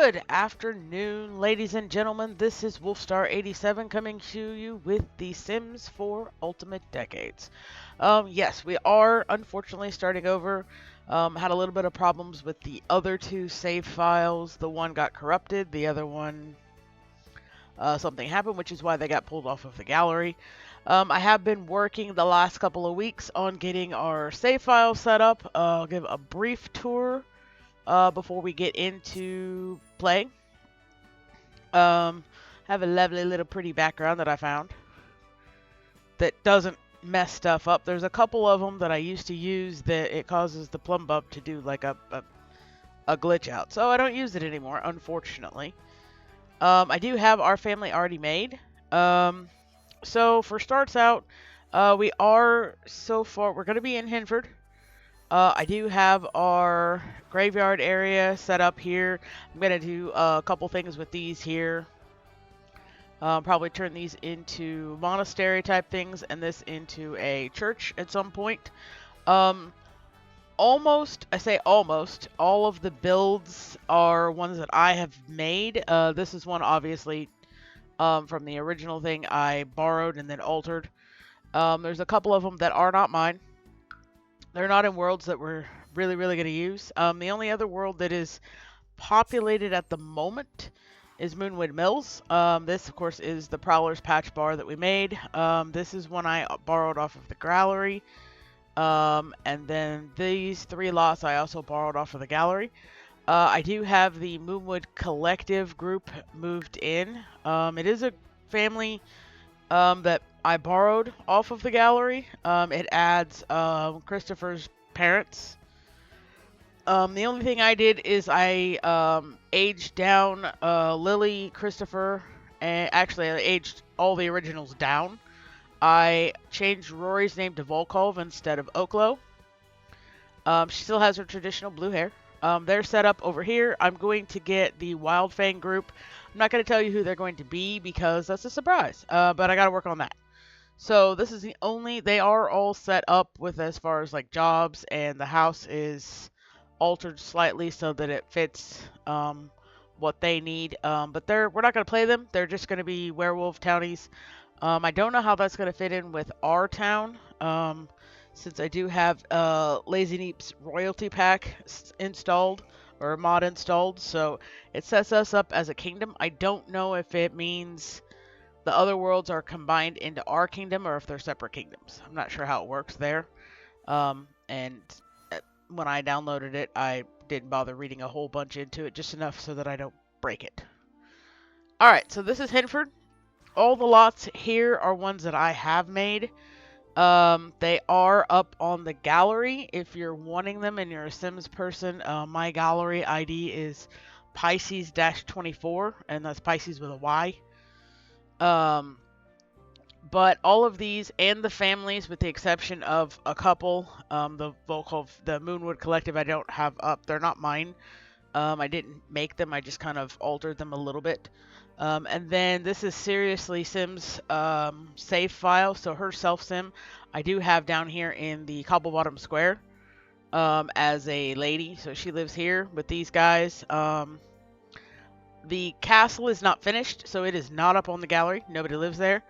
Good afternoon, ladies and gentlemen. This is Wolfstar87 coming to you with The Sims 4 Ultimate Decades. Yes, we are unfortunately starting over. Had a little bit of problems with the other two save files. The one got corrupted, the other one, something happened, which is why they got pulled off of the gallery. I have been working the last couple of weeks on getting our save file set up. I'll give a brief tour before we get into playing. Have a lovely little pretty background that I found that doesn't mess stuff up. There's a couple of them that I used to use that it causes the plumb bump to do like a glitch out. So I don't use it anymore, unfortunately. I do have our family already made. So for starts out, we are so far, we're going to be in Hinford. I do have our graveyard area set up here. I'm going to do a couple things with these here. Probably turn these into monastery type things and this into a church at some point. Almost, I say almost, all of the builds are ones that I have made. This is one obviously from the original thing I borrowed and then altered. There's a couple of them that are not mine. They're not in worlds that we're really going to use. The only other world that is populated at the moment is Moonwood Mills. This, of course, is the Prowler's Patch Bar that we made. This is one I borrowed off of the gallery. And then these three lots I also borrowed off of the gallery. I do have the Moonwood Collective group moved in. It is a family that I borrowed off of the gallery. It adds Christopher's parents. The only thing I did is I aged down Lily, Christopher, and actually I aged all the originals down. I changed Rory's name to Volkov instead of Oklo. She still has her traditional blue hair. They're set up over here. I'm going to get the Wildfang group. I'm not going to tell you who they're going to be because that's a surprise, but I got to work on that. So this is the only, they are all set up with as far as like jobs, and the house is altered slightly so that it fits what they need. But we're not going to play them. They're just going to be werewolf townies. I don't know how that's going to fit in with our town. Since I do have Lazy Neep's royalty pack installed or mod installed, so it sets us up as a kingdom. I don't know if it means the other worlds are combined into our kingdom or if they're separate kingdoms. I'm not sure how it works there. And when I downloaded it, I didn't bother reading a whole bunch into it, just enough so that I don't break it. Alright, so this is Hinford. All the lots here are ones that I have made. They are up on the gallery if you're wanting them and you're a Sims person. My gallery ID is Pisces-24, and that's Pisces with a Y. But all of these and the families, with the exception of a couple, the Moonwood Collective I don't have up. They're not mine. I didn't make them. I just kind of altered them a little bit. And then this is Seriously Sims save file. So her self-sim I do have down here in the Cobblebottom Square as a lady. So she lives here with these guys. The castle is not finished, so it is not up on the gallery. Nobody lives there.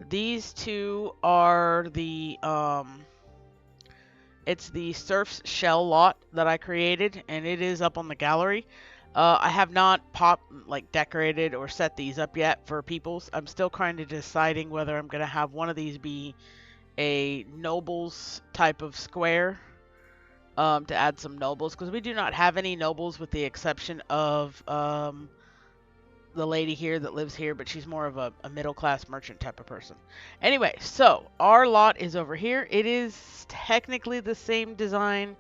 These two are the it's the Surf's Shell lot that I created, and it is up on the gallery. I have not decorated or set these up yet for peoples. I'm still kind of deciding whether I'm going to have one of these be a nobles type of square to add some nobles, because we do not have any nobles with the exception of the lady here that lives here, but she's more of a middle-class merchant type of person. Anyway, so our lot is over here. It is technically the same design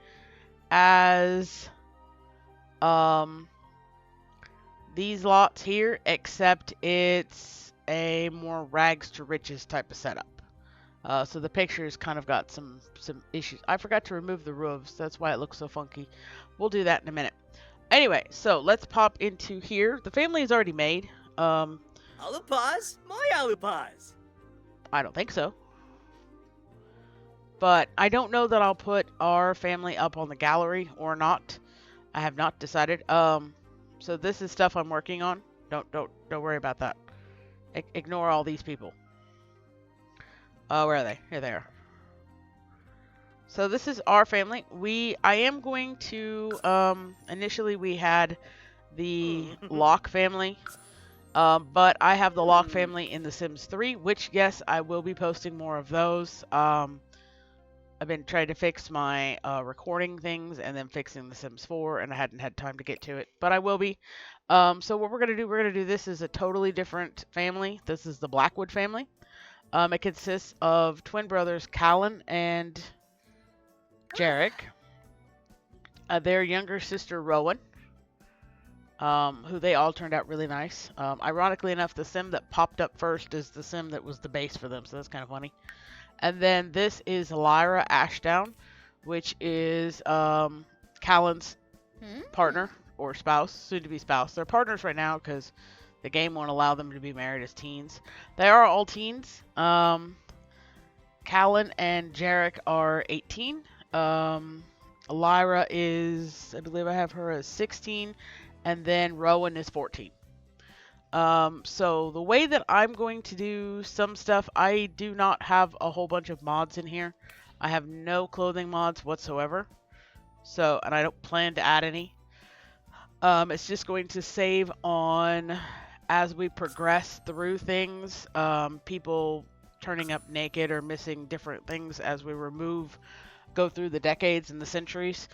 as these lots here, except it's a more rags to riches type of setup. So the picture's kind of got some issues. I forgot to remove the roofs. That's why it looks so funky. We'll do that in a minute. Anyway, so let's pop into here. The family is already made. Alupaz? My Alupaz! I don't think so. But I don't know that I'll put our family up on the gallery or not. I have not decided. So this is stuff I'm working on. Don't worry about that. Ignore all these people. Where are they? Here they are. So this is our family. I am going to, initially we had the Locke family, but I have the Locke family in The Sims 3, which, yes, I will be posting more of those. I've been trying to fix my recording things and then fixing The Sims 4, and I hadn't had time to get to it, but I will be. So what we're going to do, this is a totally different family. This is the Blackwood family. It consists of twin brothers, Callan and Jarek, their younger sister, Rowan, who they all turned out really nice. Ironically enough, the sim that popped up first is the sim that was the base for them, so that's kind of funny. And then this is Lyra Ashdown, which is Callan's partner or spouse, soon-to-be spouse. They're partners right now because the game won't allow them to be married as teens. They are all teens. Callan and Jarek are 18. Lyra is, I believe I have her as 16, and then Rowan is 14. So the way that I'm going to do some stuff, I do not have a whole bunch of mods in here. I have no clothing mods whatsoever. So, and I don't plan to add any. It's just going to save on, as we progress through things, people turning up naked or missing different things as we go through the decades and the centuries.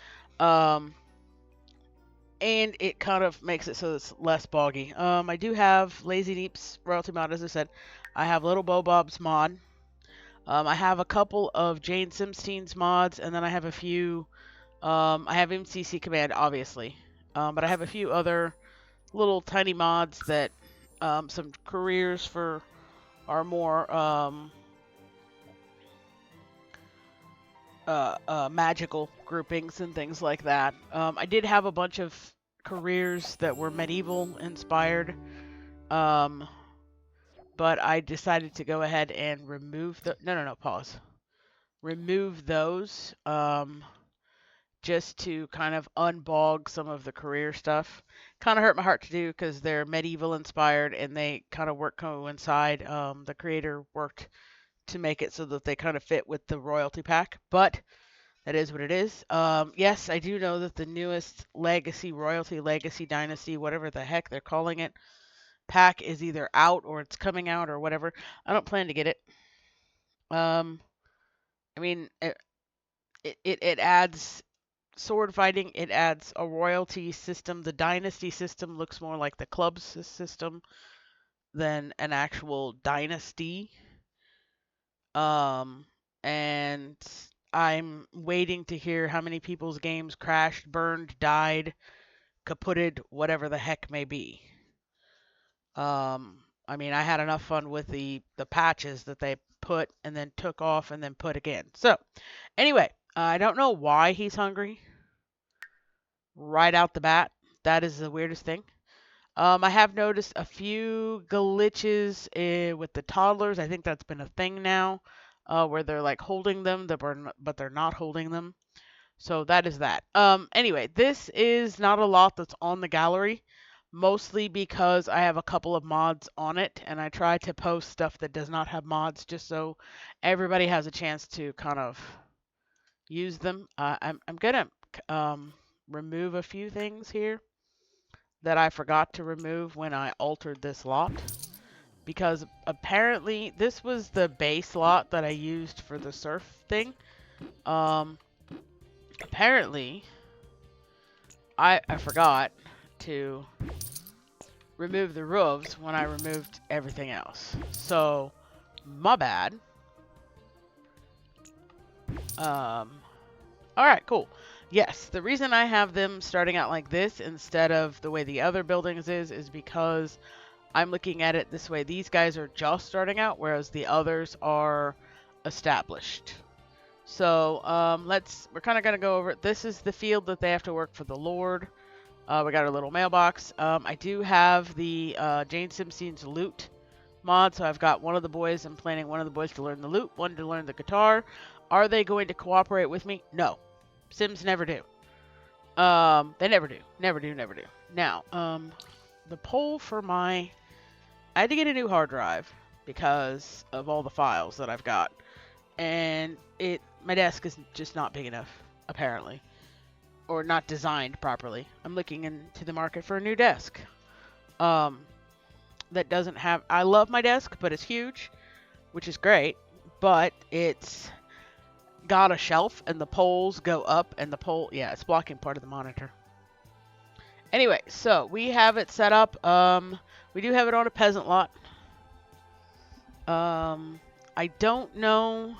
And it kind of makes it so it's less boggy. I do have Lazy Deep's royalty mod, as I said. I have Little Bob's mod. I have a couple of Jane Simstein's mods, and then I have a few. I have MCC Command, obviously. But I have a few other little tiny mods that some careers for our more magical groupings and things like that. I did have a bunch of careers that were medieval inspired, but I decided to go ahead and remove pause. Remove those, just to kind of unbog some of the career stuff. Kind of hurt my heart to do because they're medieval inspired and they kind of coincide. The creator worked to make it so that they kind of fit with the royalty pack, but that is what it is. Yes, I do know that the newest Legacy, Royalty, Legacy, Dynasty, whatever the heck they're calling it, pack is either out or it's coming out or whatever. I don't plan to get it. I mean, it adds sword fighting. It adds a royalty system. The Dynasty system looks more like the clubs system than an actual dynasty. And I'm waiting to hear how many people's games crashed, burned, died, kaputted, whatever the heck may be. I mean, I had enough fun with the patches that they put and then took off and then put again. So, anyway, I don't know why he's hungry right out the bat. That is the weirdest thing. I have noticed a few glitches with the toddlers. I think that's been a thing now, where they're like holding them, but they're not holding them. So that is that. Anyway, this is not a lot that's on the gallery, mostly because I have a couple of mods on it, and I try to post stuff that does not have mods just so everybody has a chance to kind of use them. I'm gonna remove a few things here that I forgot to remove when I altered this lot, because apparently this was the base lot that I used for the surf thing. Apparently I forgot to remove the roofs when I removed everything else. So, my bad. Alright, cool. Yes, the reason I have them starting out like this instead of the way the other buildings is because I'm looking at it this way. These guys are just starting out, whereas the others are established. So, we're kind of going to go over it. This is the field that they have to work for the Lord. We got our little mailbox. I do have the Jane Simstein's lute mod, so I've got one of the boys. I'm planning one of the boys to learn the lute, one to learn the guitar. Are they going to cooperate with me? No. Sims never do. They never do. Never do, never do. Now, the poll for my... I had to get a new hard drive because of all the files that I've got. And my desk is just not big enough, apparently. Or not designed properly. I'm looking into the market for a new desk. That doesn't have... I love my desk, but it's huge, which is great. But it's got a shelf, and the poles go up, and the pole... Yeah, it's blocking part of the monitor. Anyway, so we have it set up. We do have it on a peasant lot. I don't know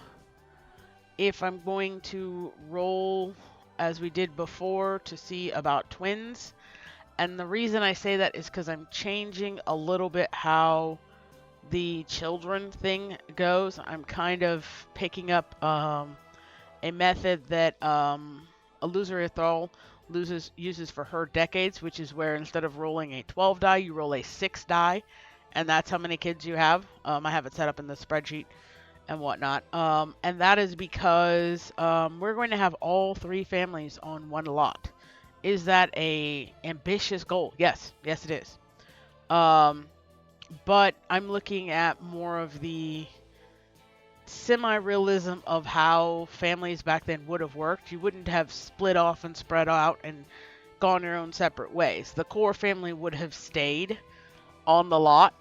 if I'm going to roll as we did before to see about twins. And the reason I say that is because I'm changing a little bit how the children thing goes. I'm kind of picking up a method that Illusory Thrall uses for her decades, which is where instead of rolling a 12 die, you roll a 6 die, and that's how many kids you have. I have it set up in the spreadsheet and whatnot. And that is because we're going to have all 3 families on one lot. Is that a ambitious goal? Yes, yes it is. But I'm looking at more of the semi-realism of how families back then would have worked. You wouldn't have split off and spread out and gone your own separate ways. The core family would have stayed on the lot.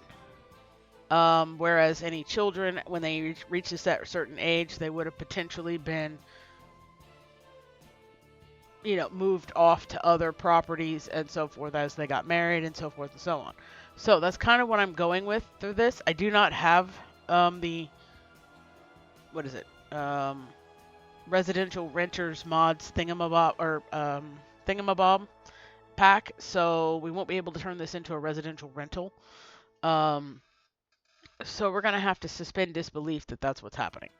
Whereas any children, when they reach a certain age, they would have potentially been, moved off to other properties and so forth as they got married and so forth and so on. So that's kind of what I'm going with through this. I do not have what is it? Residential renters mods thingamabob or thingamabob pack, so we won't be able to turn this into a residential rental. So we're gonna have to suspend disbelief that that's what's happening.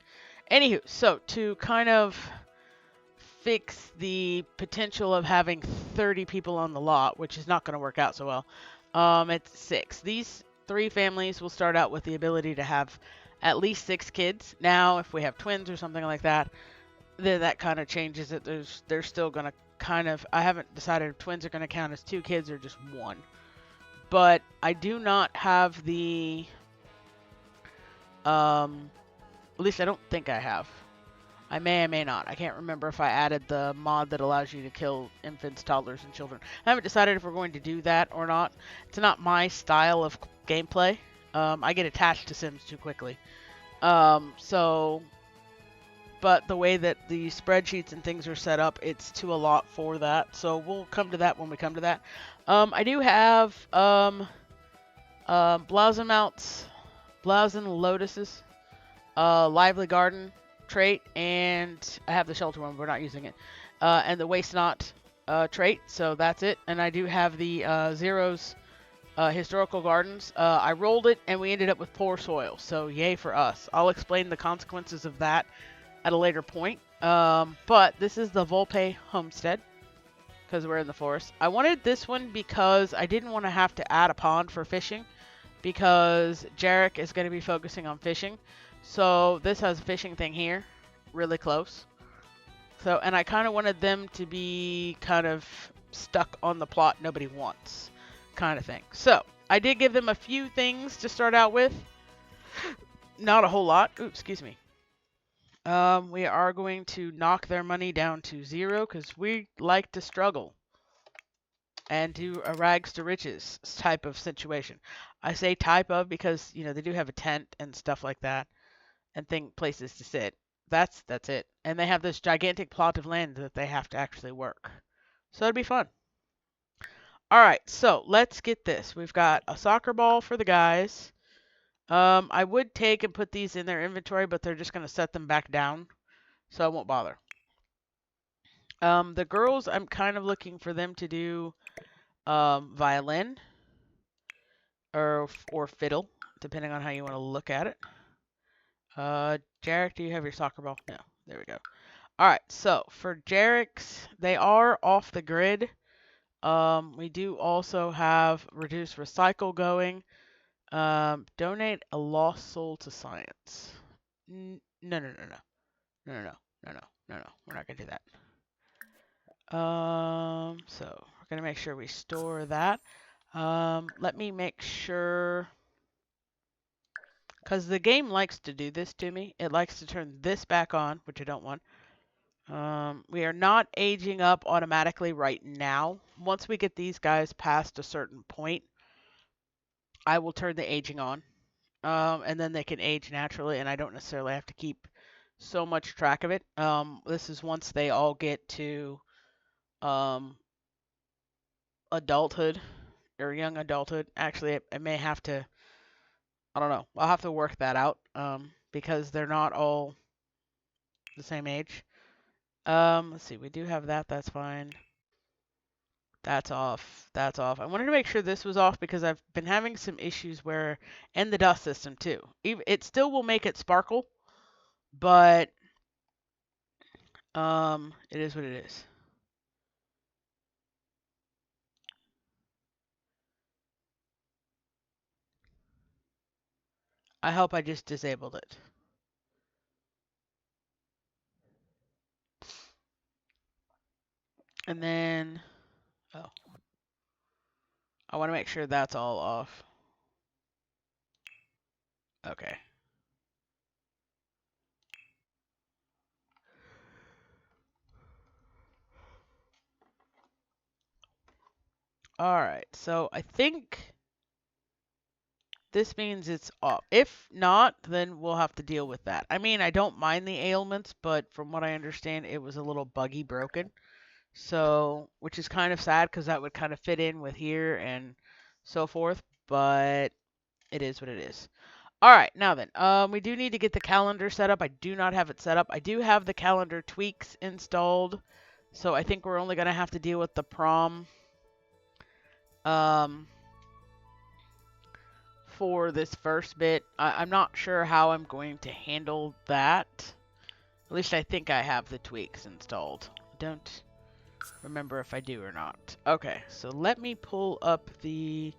Anywho, so to kind of fix the potential of having 30 people on the lot, which is not going to work out so well, it's 6. These 3 families will start out with the ability to have at least 6 kids. Now, if we have twins or something like that, then that kind of changes it. They're still going to kind of... I haven't decided if twins are going to count as 2 kids or just 1. But I do not have the... at least I don't think I have. I may or may not. I can't remember if I added the mod that allows you to kill infants, toddlers, and children. I haven't decided if we're going to do that or not. It's not my style of gameplay. I get attached to Sims too quickly. But the way that the spreadsheets and things are set up, it's too a lot for that. So we'll come to that when we come to that. I do have Blossom Lotuses, Lively Garden trait, and I have the Shelter one, but we're not using it. And the Waste Not trait, so that's it. And I do have the Zero's Historical Gardens. I rolled it, and we ended up with poor soil, so yay for us. I'll explain the consequences of that at a later point. But this is the Volpe Homestead, because we're in the forest. I wanted this one because I didn't want to have to add a pond for fishing, because Jarek is going to be focusing on fishing. So this has a fishing thing here, really close. So, and I kind of wanted them to be kind of stuck on the plot nobody wants, kind of thing. So I did give them a few things to start out with. Not a whole lot. Ooh, excuse me. We are going to knock their money down to 0 because we like to struggle and do a rags to riches type of situation. I say type of because, they do have a tent and stuff like that and places to sit. That's it. And they have this gigantic plot of land that they have to actually work. So it'd be fun. All right, so let's get this. We've got a soccer ball for the guys. I would take and put these in their inventory, but they're just going to set them back down, so I won't bother. The girls, I'm kind of looking for them to do violin or fiddle, depending on how you want to look at it. Jarek, do you have your soccer ball? No. There we go. All right, so for Jarek's, they are off the grid. We do also have reduce recycle going. Donate a lost soul to science. No. We're not gonna do that. So we're gonna make sure we store that. Let me make sure, because the game likes to do this to me. It likes to turn this back on, which I don't want. We are not aging up automatically right now. Once we get these guys past a certain point, I will turn the aging on. And then they can age naturally, and I don't necessarily have to keep so much track of it. This is once they all get to adulthood or young adulthood. Actually, I may have to. I don't know. I'll have to work that out because they're not all the same age. Let's see. We do have that. That's fine. That's off. That's off. I wanted to make sure this was off because I've been having some issues where, and the dust system too. It still will make it sparkle, but it is what it is. I hope I just disabled it. And then, oh, I want to make sure that's all off. Okay. All right. So I think this means it's off. If not, then we'll have to deal with that. I mean, I don't mind the ailments, but from what I understand, it was a little buggy broken. So, which is kind of sad because that would kind of fit in with here and so forth, but it is what it is. All right, now then, we do need to get the calendar set up. I do not have it set up. I do have the calendar tweaks installed, so I think we're only going to have to deal with the prom for this first bit. I'm not sure how I'm going to handle that. At least I think I have the tweaks installed. Don't remember if I do or not. Okay, so let me pull up the...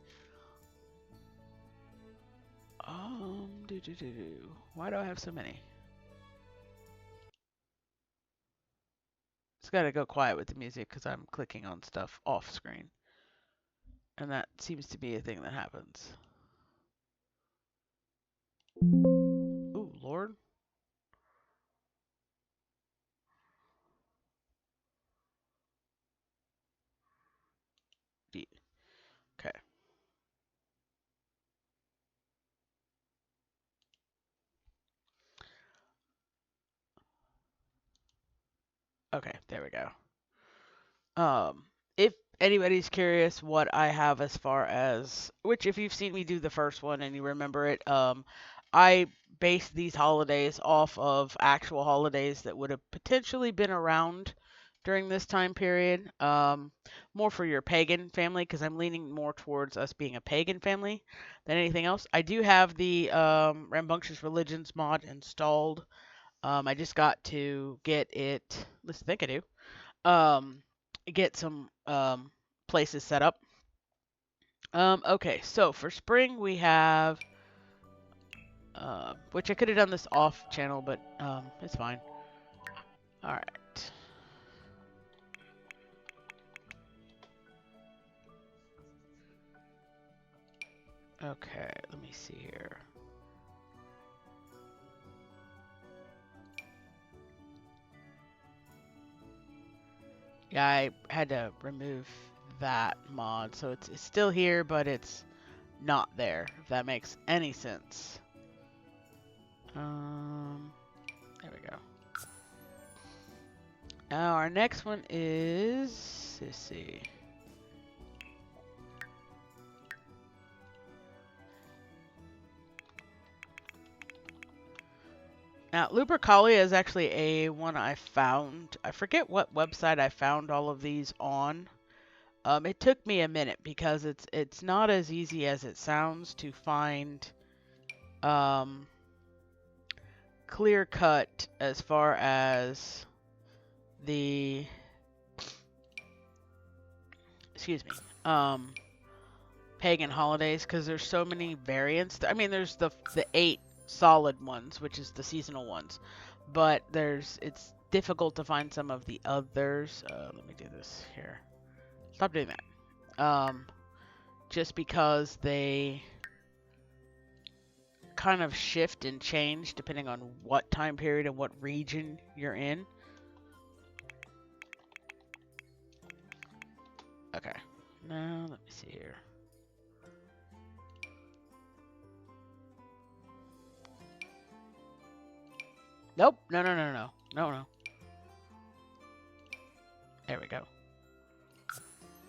Why do I have so many? It's gotta go quiet with the music because I'm clicking on stuff off screen. And that seems to be a thing that happens. Ooh, Lord. Okay. Okay, there we go. If anybody's curious what I have as far as, which if you've seen me do the first one and you remember it, I base these holidays off of actual holidays that would have potentially been around during this time period. More for your pagan family because I'm leaning more towards us being a pagan family than anything else. I do have the Rambunctious Religions mod installed. I just got to get it. Let's think I do. Get some places set up. Okay, so for spring we have, which I could have done this off channel, but it's fine. All right. Okay, let me see here. Yeah, I had to remove that mod, so it's still here, but it's not there, if that makes any sense. There we go. Now our next one is, let's see. Now, Lupercalia is actually a one I found. I forget what website I found all of these on. It took me a minute because it's not as easy as it sounds to find clear cut as far as the pagan holidays because there's so many variants. I mean, there's the 8 solid ones, which is the seasonal ones, but it's difficult to find some of the others. Let me do this here. Stop doing that. Just because they kind of shift and change depending on what time period and what region you're in. Okay. Now, let me see here. Nope. No. No. There we go.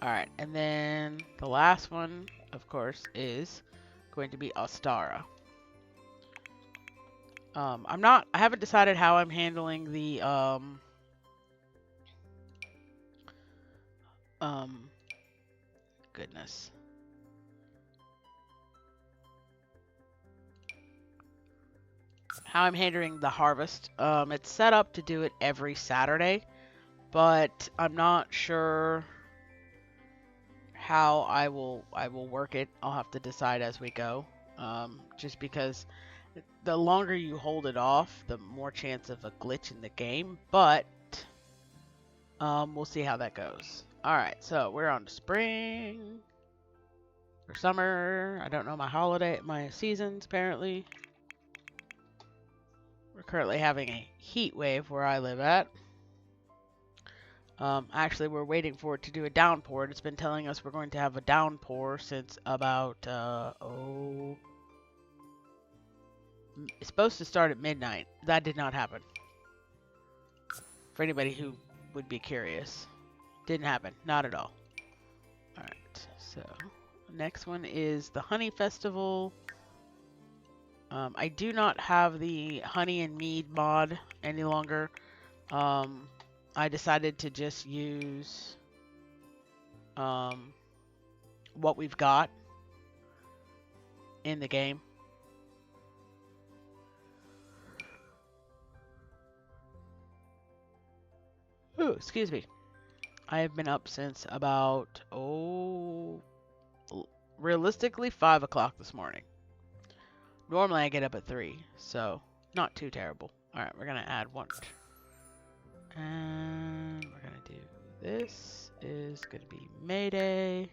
Alright, and then the last one, of course, is going to be Ostara. I haven't decided how I'm handling the, goodness. How I'm handling the harvest. It's set up to do it every Saturday, but I'm not sure how I will work it. I'll have to decide as we go. Just because the longer you hold it off, the more chance of a glitch in the game, but we'll see how that goes. Alright, so we're on to spring or summer. I don't know my seasons apparently. We're currently having a heat wave where I live at. Actually, we're waiting for it to do a downpour. It's been telling us we're going to have a downpour since about, it's supposed to start at midnight. That did not happen. For anybody who would be curious. Didn't happen. Not at all. Alright, so next one is the Honey Festival. I do not have the Honey and Mead mod any longer. I decided to just use what we've got in the game. Ooh, excuse me. I have been up since about, realistically 5 o'clock this morning. Normally I get up at 3, so not too terrible. Alright, we're going to add one. And we're going to do this is going to be Mayday.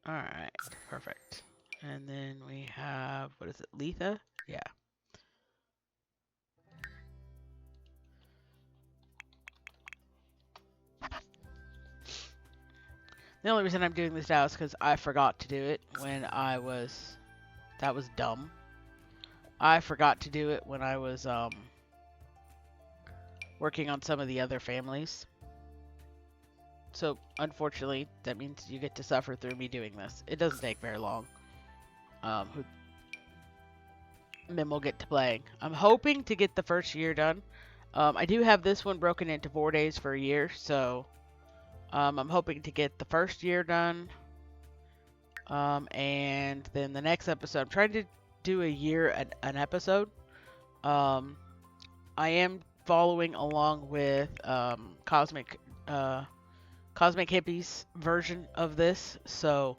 Alright, perfect. And then we have, what is it, Letha? Yeah. The only reason I'm doing this now is because I forgot to do it when I was... That was dumb. I forgot to do it when I was working on some of the other families. So, unfortunately, that means you get to suffer through me doing this. It doesn't take very long. And then we'll get to playing. I'm hoping to get the first year done. I do have this one broken into 4 days for a year, so... I'm hoping to get the first year done. And then the next episode, I'm trying to do a year an episode. I am following along with Cosmic Hippies version of this, so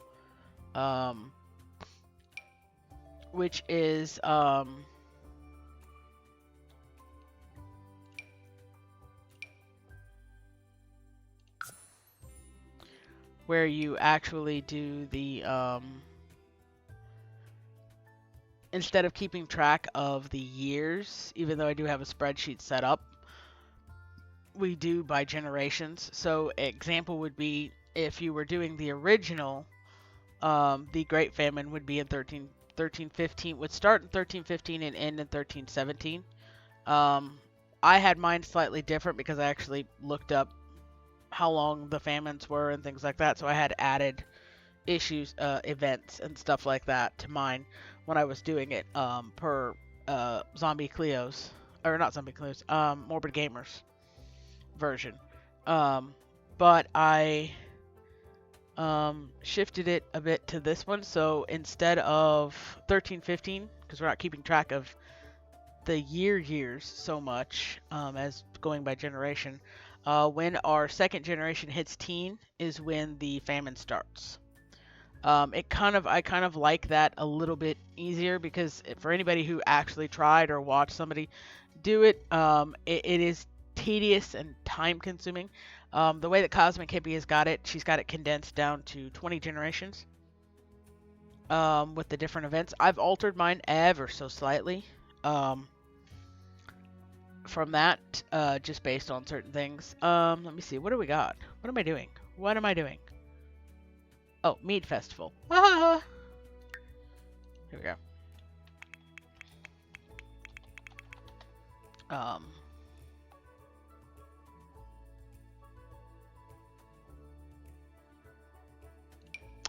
which is where you actually do the instead of keeping track of the years, even though I do have a spreadsheet set up, we do by generations. So example would be if you were doing the original, the Great Famine would be in 1315, would start in 1315 and end in 1317. I had mine slightly different because I actually looked up how long the famines were and things like that, so I had added issues, events and stuff like that to mine when I was doing it, per Zombie Cleo's, or not Zombie Cleo's, Morbid Gamers version. But I shifted it a bit to this one, so instead of 1315, because we're not keeping track of the years so much as going by generation, when our second generation hits teen is when the famine starts. I kind of like that a little bit easier because for anybody who actually tried or watched somebody do it, it is tedious and time consuming. The way that Cosmic Hippie has got it, she's got it condensed down to 20 generations with the different events. I've altered mine ever so slightly from that, just based on certain things. Let me see. What do we got? What am I doing? What am I doing? Oh, Mead Festival. Ah! Here we go.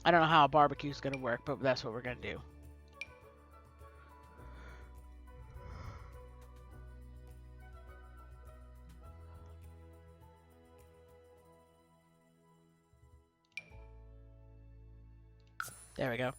I don't know how a barbecue is going to work, but that's what we're going to do. There we go.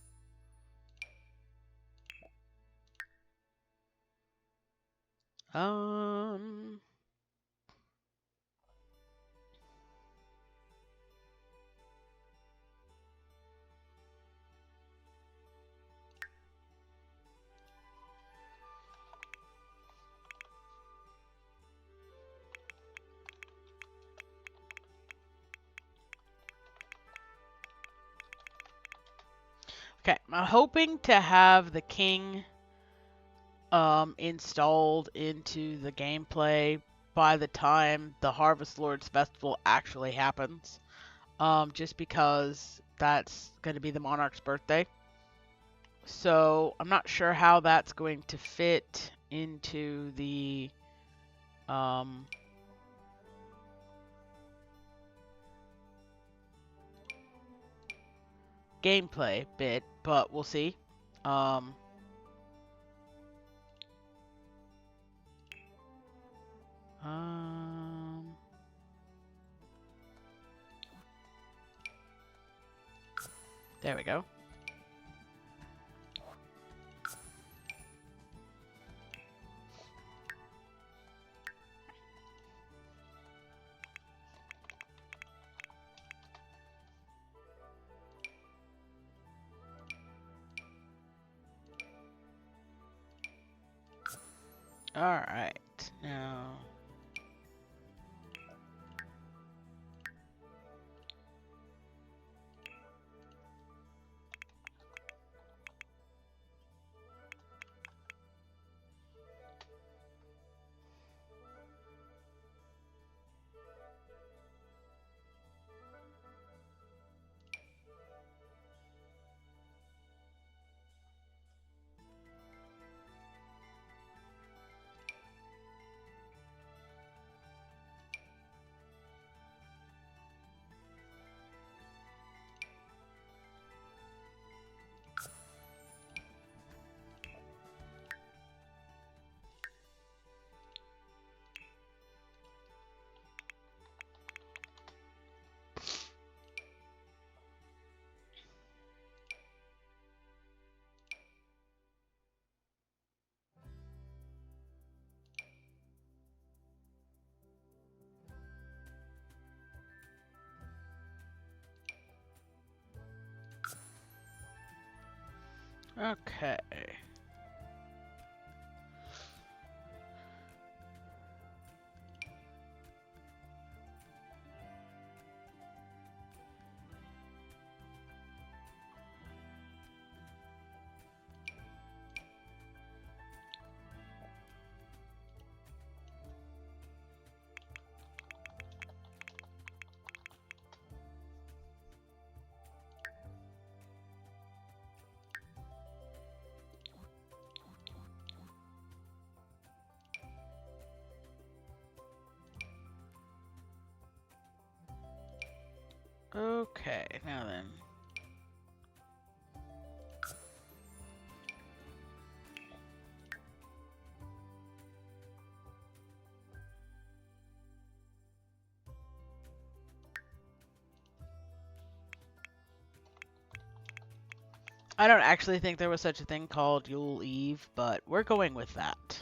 Okay, I'm hoping to have the king installed into the gameplay by the time the Harvest Lords Festival actually happens. Just because that's going to be the monarch's birthday. So I'm not sure how that's going to fit into the gameplay bit, but we'll see. There we go. All right, now. Okay. Okay, now then. I don't actually think there was such a thing called Yule Eve, but we're going with that.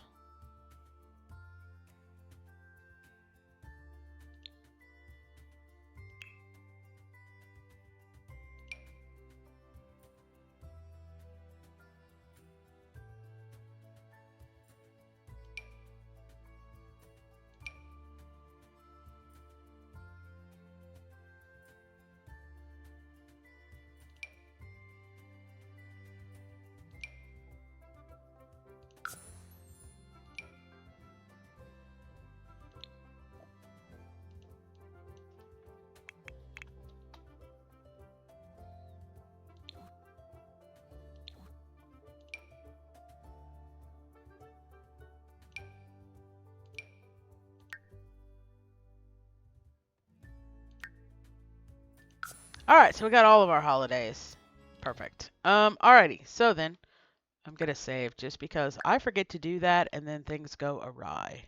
All right, so we got all of our holidays. Perfect. Alrighty. So then, I'm gonna save just because I forget to do that, and then things go awry.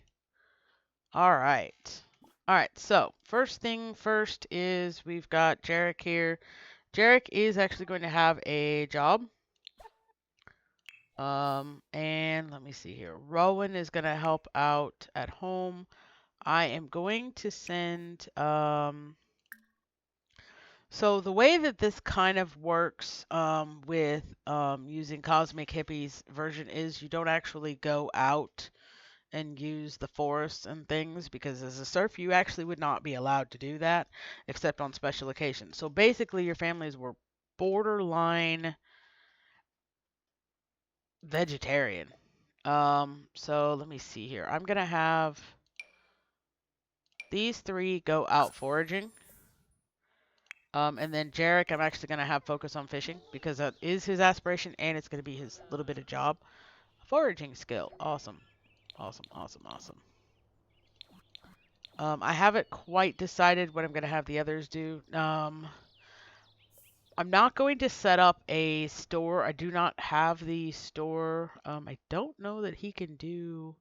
All right. All right. So first thing first is we've got Jarek here. Jarek is actually going to have a job. And let me see here. Rowan is gonna help out at home. I am going to send so the way that this kind of works with using Cosmic Hippies version is you don't actually go out and use the forests and things because as a serf you actually would not be allowed to do that except on special occasions. So basically your families were borderline vegetarian. So let me see here. I'm gonna have these three go out foraging. And then Jarek, I'm actually going to have focus on fishing because that is his aspiration and it's going to be his little bit of job. Foraging skill. Awesome. Awesome, awesome, awesome. I haven't quite decided what I'm going to have the others do. I'm not going to set up a store. I do not have the store. I don't know that he can do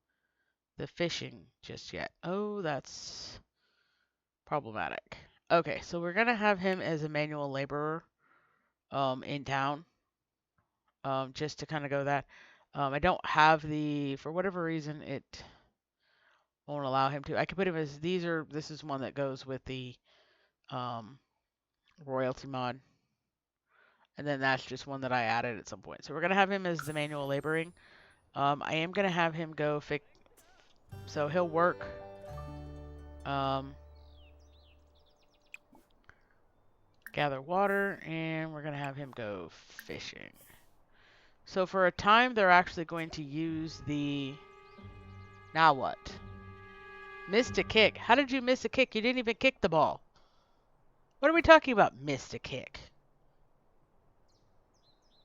the fishing just yet. Oh, that's problematic. Okay, so we're going to have him as a manual laborer in town. Just to kind of go that. I don't have the, for whatever reason, it won't allow him to. I could put him as, this is one that goes with the um, royalty mod. And then that's just one that I added at some point. So we're going to have him as the manual laboring. I am going to have him go fix, so he'll work. Gather water, and we're going to have him go fishing. So for a time, they're actually going to use the, now what? Missed a kick. How did you miss a kick? You didn't even kick the ball. What are we talking about? Missed a kick.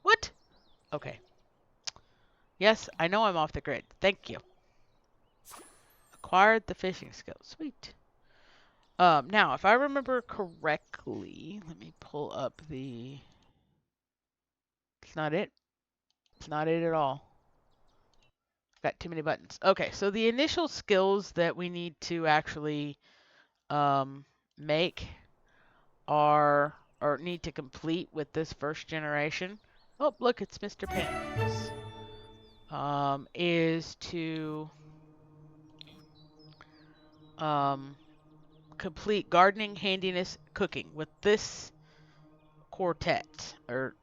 What? Okay. Yes, I know I'm off the grid. Thank you. Acquired the fishing skill. Sweet. Now, if I remember correctly, let me pull up the... It's not it. It's not it at all. Got too many buttons. Okay, so the initial skills that we need to actually make are, or need to complete with this first generation. Oh, look, it's Mr. Pants. Is to complete gardening, handiness, cooking with this quartet, or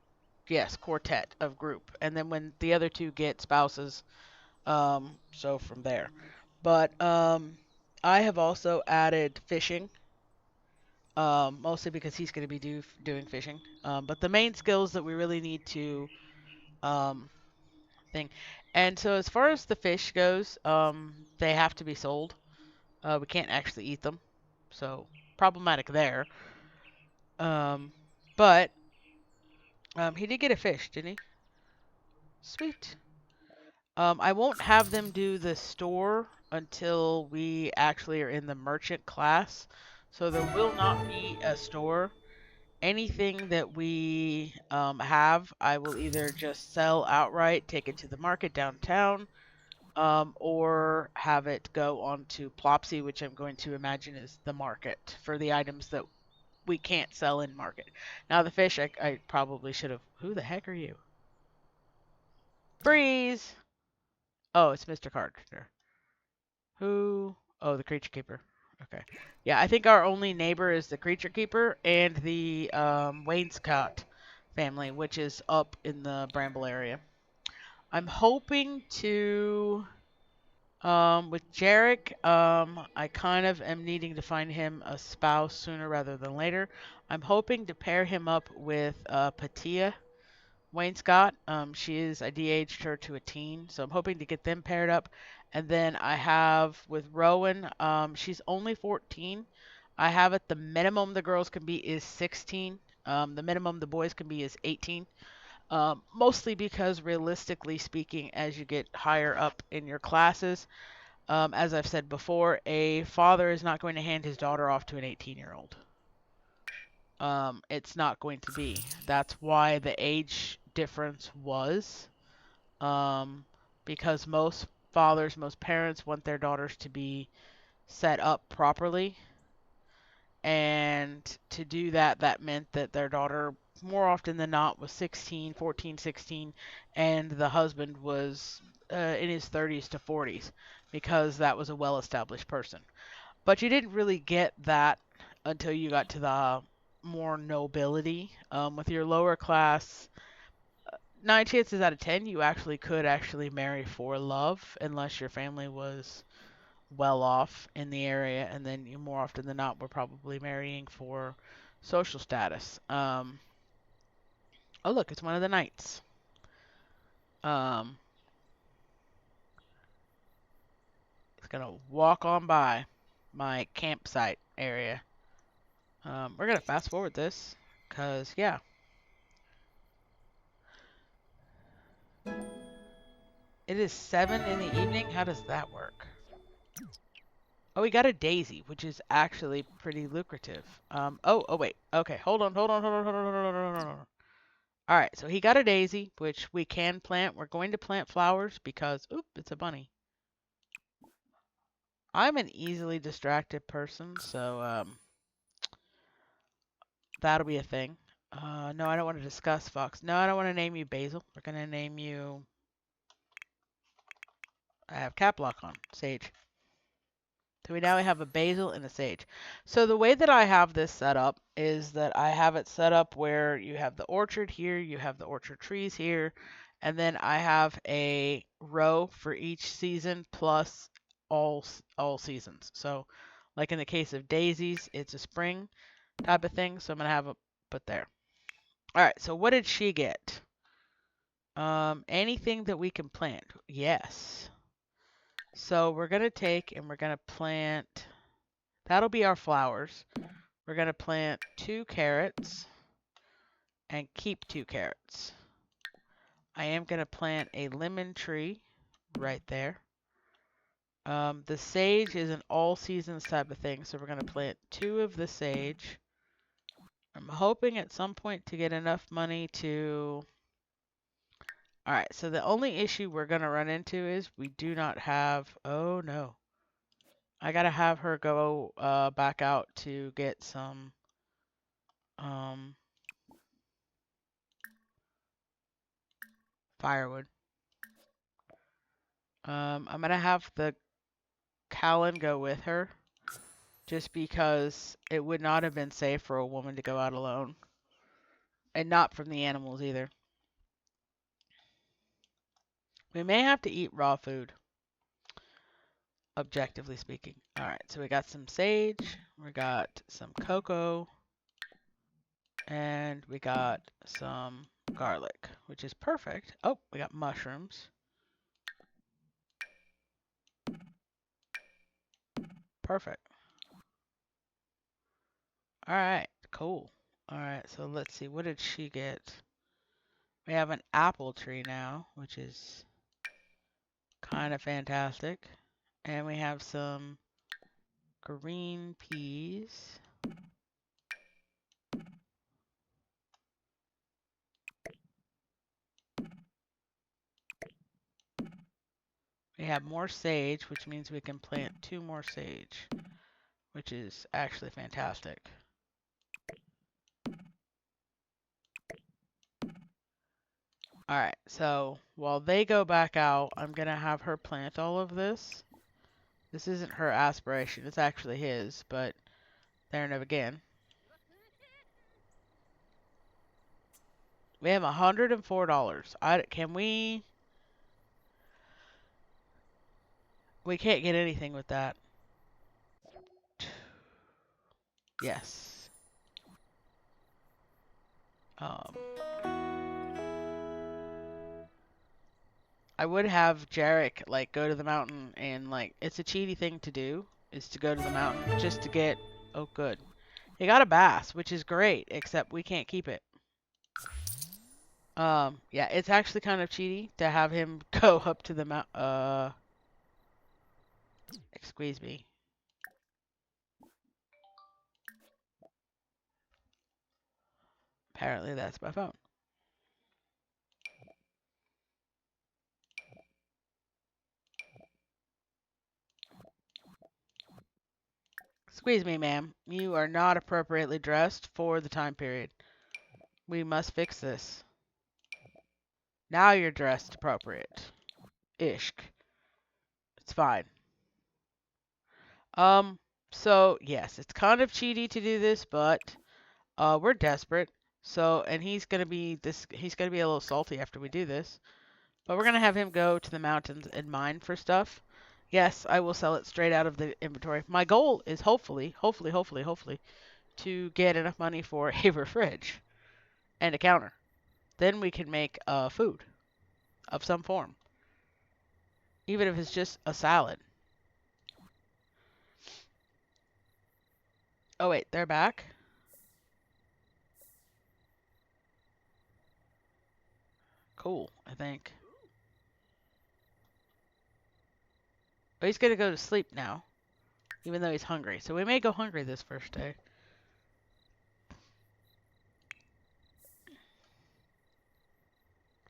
yes, quartet of group. And then when the other two get spouses, so from there. But I have also added fishing, mostly because he's going to be doing fishing. But the main skills that we really need to thing. And so as far as the fish goes, they have to be sold. We can't actually eat them, so problematic there. But he did get a fish, didn't he? Sweet. I won't have them do the store until we actually are in the merchant class. So there will not be a store. Anything that we have, I will either just sell outright, take it to the market downtown, or have it go on to Plopsy, which I'm going to imagine is the market for the items that we can't sell in market. Now the fish, I probably should have. Who the heck are you? Freeze! Oh, it's Mr. Carter. Who? Oh, the creature keeper. Okay. Yeah, I think our only neighbor is the creature keeper and the Wainscot family, which is up in the Bramble area. I'm hoping to, with Jarek, I kind of am needing to find him a spouse sooner rather than later. I'm hoping to pair him up with Patia Wainscot. I de-aged her to a teen, so I'm hoping to get them paired up. And then I have with Rowan, she's only 14. I have it, the minimum the girls can be is 16. The minimum the boys can be is 18. Mostly because realistically speaking, as you get higher up in your classes, as I've said before, a father is not going to hand his daughter off to an 18-year-old. it's not going to be. That's why the age difference was, um, because most fathers, most parents want their daughters to be set up properly. And to do that, that meant that their daughter, more often than not, was 16, 14, 16, and the husband was in his 30s to 40s, because that was a well-established person. But you didn't really get that until you got to the more nobility. With your lower class, 9 chances out of 10, you actually could actually marry for love, unless your family was well off in the area, and then you more often than not were probably marrying for social status. Oh look, it's one of the knights. Um, it's gonna walk on by my campsite area. We're gonna fast forward this, cause yeah, it is 7 in the evening. How does that work? Oh, we got a daisy, which is actually pretty lucrative. Oh wait. Okay, hold on. All right, so he got a daisy, which we can plant. We're going to plant flowers because, oop, it's a bunny. I'm an easily distracted person, so that'll be a thing. No, I don't want to discuss Fox. No, I don't want to name you Basil. We're gonna name you. I have cap lock on Sage. So we now have a basil and a sage. So the way that I have this set up is that I have it set up where you have the orchard here, you have the orchard trees here, and then I have a row for each season plus all seasons. So like in the case of daisies, it's a spring type of thing, so I'm going to have it put there. All right, so what did she get? Anything that we can plant. Yes. So we're going to take and we're going to plant. That'll be our flowers. We're going to plant 2 carrots and keep 2 carrots. I am going to plant a lemon tree right there. The sage is an all seasons type of thing, so we're going to plant 2 of the sage. I'm hoping at some point to get enough money to... Alright, so the only issue we're going to run into is we do not have... Oh no. I got to have her go back out to get some... firewood. I'm going to have the Callan go with her, just because it would not have been safe for a woman to go out alone. And not from the animals either. We may have to eat raw food, objectively speaking. Alright, so we got some sage, we got some cocoa, and we got some garlic, which is perfect. Oh, we got mushrooms. Perfect. Alright, cool. Alright, so let's see, what did she get? We have an apple tree now, which is kind of fantastic. And we have some green peas. We have more sage, which means we can plant 2 more sage, which is actually fantastic. Alright, so while they go back out, I'm going to have her plant all of this. This isn't her aspiration, it's actually his, but there and again. We have $104. Can we... We can't get anything with that. Yes. I would have Jarek, like, go to the mountain and, like, it's a cheaty thing to do, is to go to the mountain just to get... Oh, good. He got a bass, which is great, except we can't keep it. Yeah, it's actually kind of cheaty to have him go up to the mountain. Excuse me. Apparently that's my phone. Excuse me, ma'am. You are not appropriately dressed for the time period. We must fix this. Now you're dressed appropriate. Ishk. It's fine. So yes, it's kind of cheaty to do this, but we're desperate. So, and he's gonna be a little salty after we do this. But we're gonna have him go to the mountains and mine for stuff. Yes, I will sell it straight out of the inventory. My goal is hopefully, to get enough money for a fridge and a counter. Then we can make food of some form, even if it's just a salad. Oh wait, they're back? Cool, I think. But he's gonna go to sleep now, even though he's hungry. So we may go hungry this first day.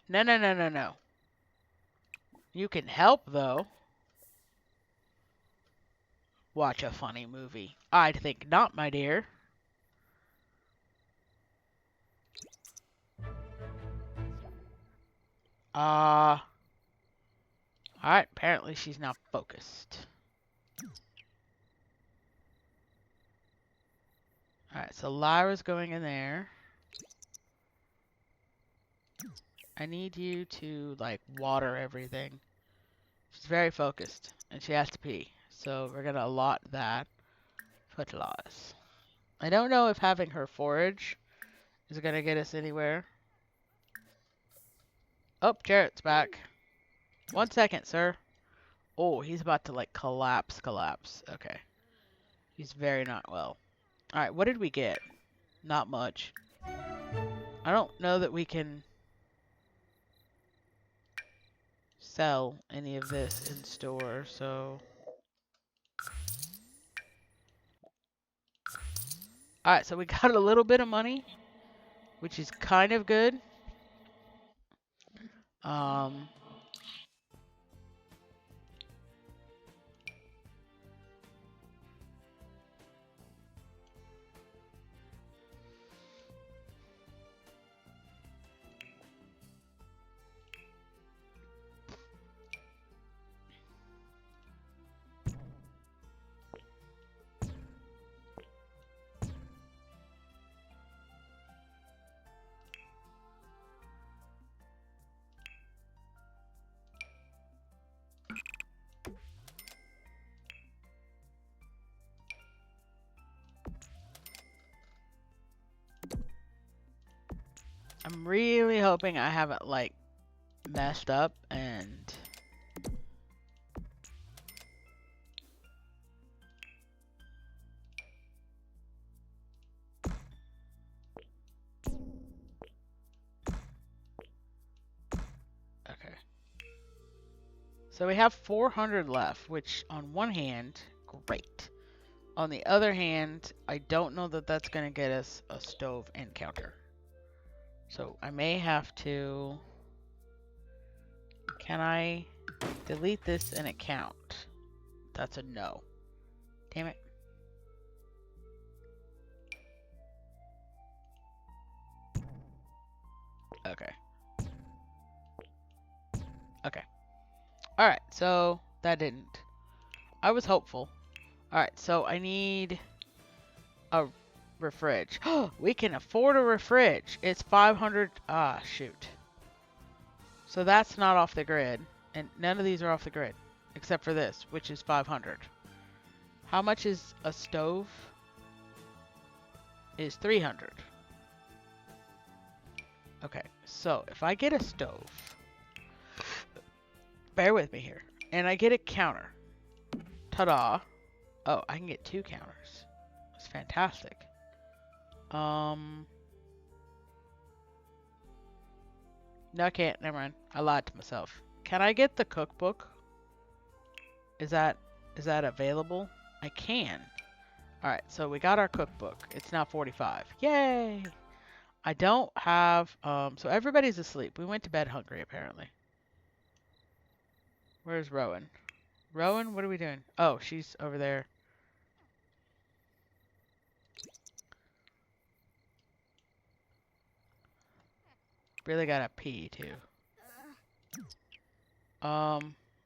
No, no, no, no, no. You can help, though. Watch a funny movie. I'd think not, my dear. Alright, apparently she's not focused. Alright, so Lyra's going in there. I need you to, like, water everything. She's very focused, and she has to pee. So we're gonna allot that. Fertilize. I don't know if having her forage is gonna get us anywhere. Oh, Jarrett's back. 1 second, sir. Oh, he's about to, like, collapse. Okay. He's very not well. Alright, what did we get? Not much. I don't know that we can sell any of this in store, so... Alright, so we got a little bit of money, which is kind of good. I'm really hoping I haven't, like, messed up and... Okay. So we have 400 left, which on one hand, great. On the other hand, I don't know that that's going to get us a stove and counter. So I may have to... Can I delete this in account? That's a no. Damn it. Okay. Okay. Alright, so that didn't. I was hopeful. Alright, so I need a refridge. We can afford a refridge. It's 500. Ah, shoot. So that's not off the grid. And none of these are off the grid. Except for this, which is 500. How much is a stove? Is 300. Okay, so if I get a stove, bear with me here, and I get a counter. Ta-da. Oh, I can get 2 counters. That's fantastic. No, I can't. Never mind. I lied to myself. Can I get the cookbook? Is that available? I can. Alright, so we got our cookbook. It's now 45. Yay! I don't have, so everybody's asleep. We went to bed hungry, apparently. Where's Rowan? Rowan, what are we doing? Oh, she's over there. Really gotta pee, too.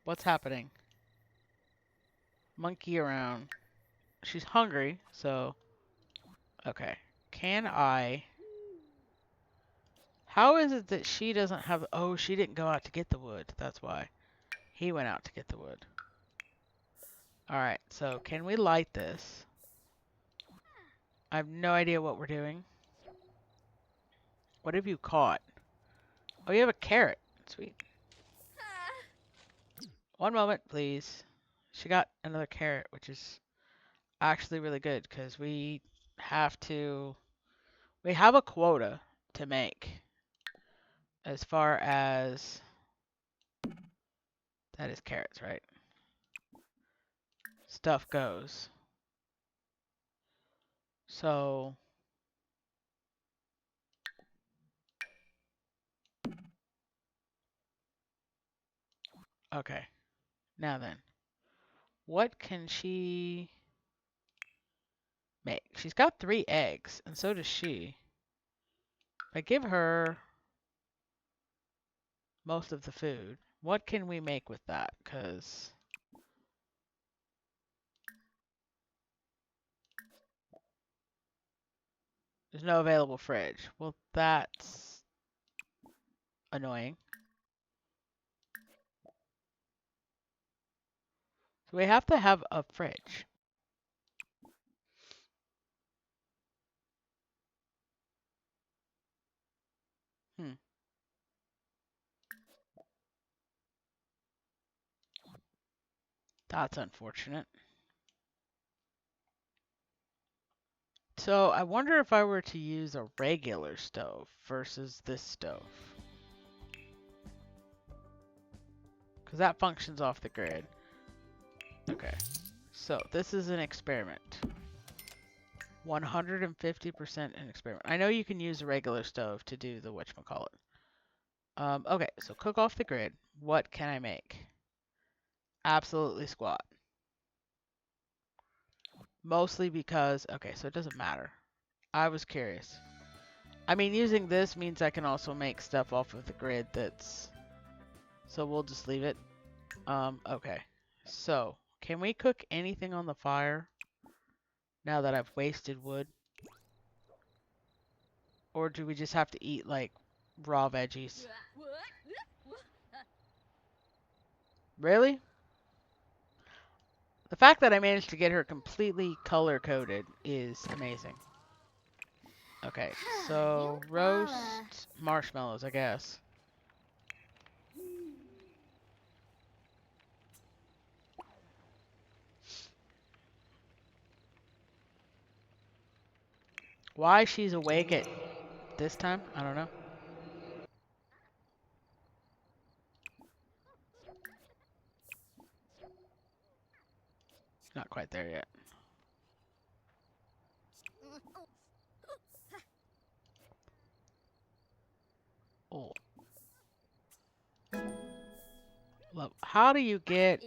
What's happening? Monkey around. She's hungry, so... Okay. Can I... How is it that she doesn't have... Oh, she didn't go out to get the wood. That's why. He went out to get the wood. Alright, so can we light this? I have no idea what we're doing. What have you caught? Oh, you have a carrot. Sweet. One moment, please. She got another carrot, which is actually really good because we have to... We have a quota to make as far as... That is carrots, right? Stuff goes. So... Okay. Now then. What can she make? She's got 3 eggs, and so does she. If I give her most of the food, what can we make with that? Because there's no available fridge. Well, that's annoying. So we have to have a fridge. That's unfortunate. So I wonder if I were to use a regular stove versus this stove. Because that functions off the grid. Okay. So this is an experiment. 150% an experiment. I know you can use a regular stove to do the whatchamacallit. Okay, so cook off the grid. What can I make? Absolutely squat. Mostly because, okay, so it doesn't matter. I was curious. I mean, using this means I can also make stuff off of the grid that's... So we'll just leave it. Okay. So, can we cook anything on the fire now that I've wasted wood? Or do we just have to eat, like, raw veggies? Really? The fact that I managed to get her completely color-coded is amazing. Okay, so roast marshmallows, I guess. Why she's awake at this time? I don't know. Not quite there yet. Oh. Love. How do you get...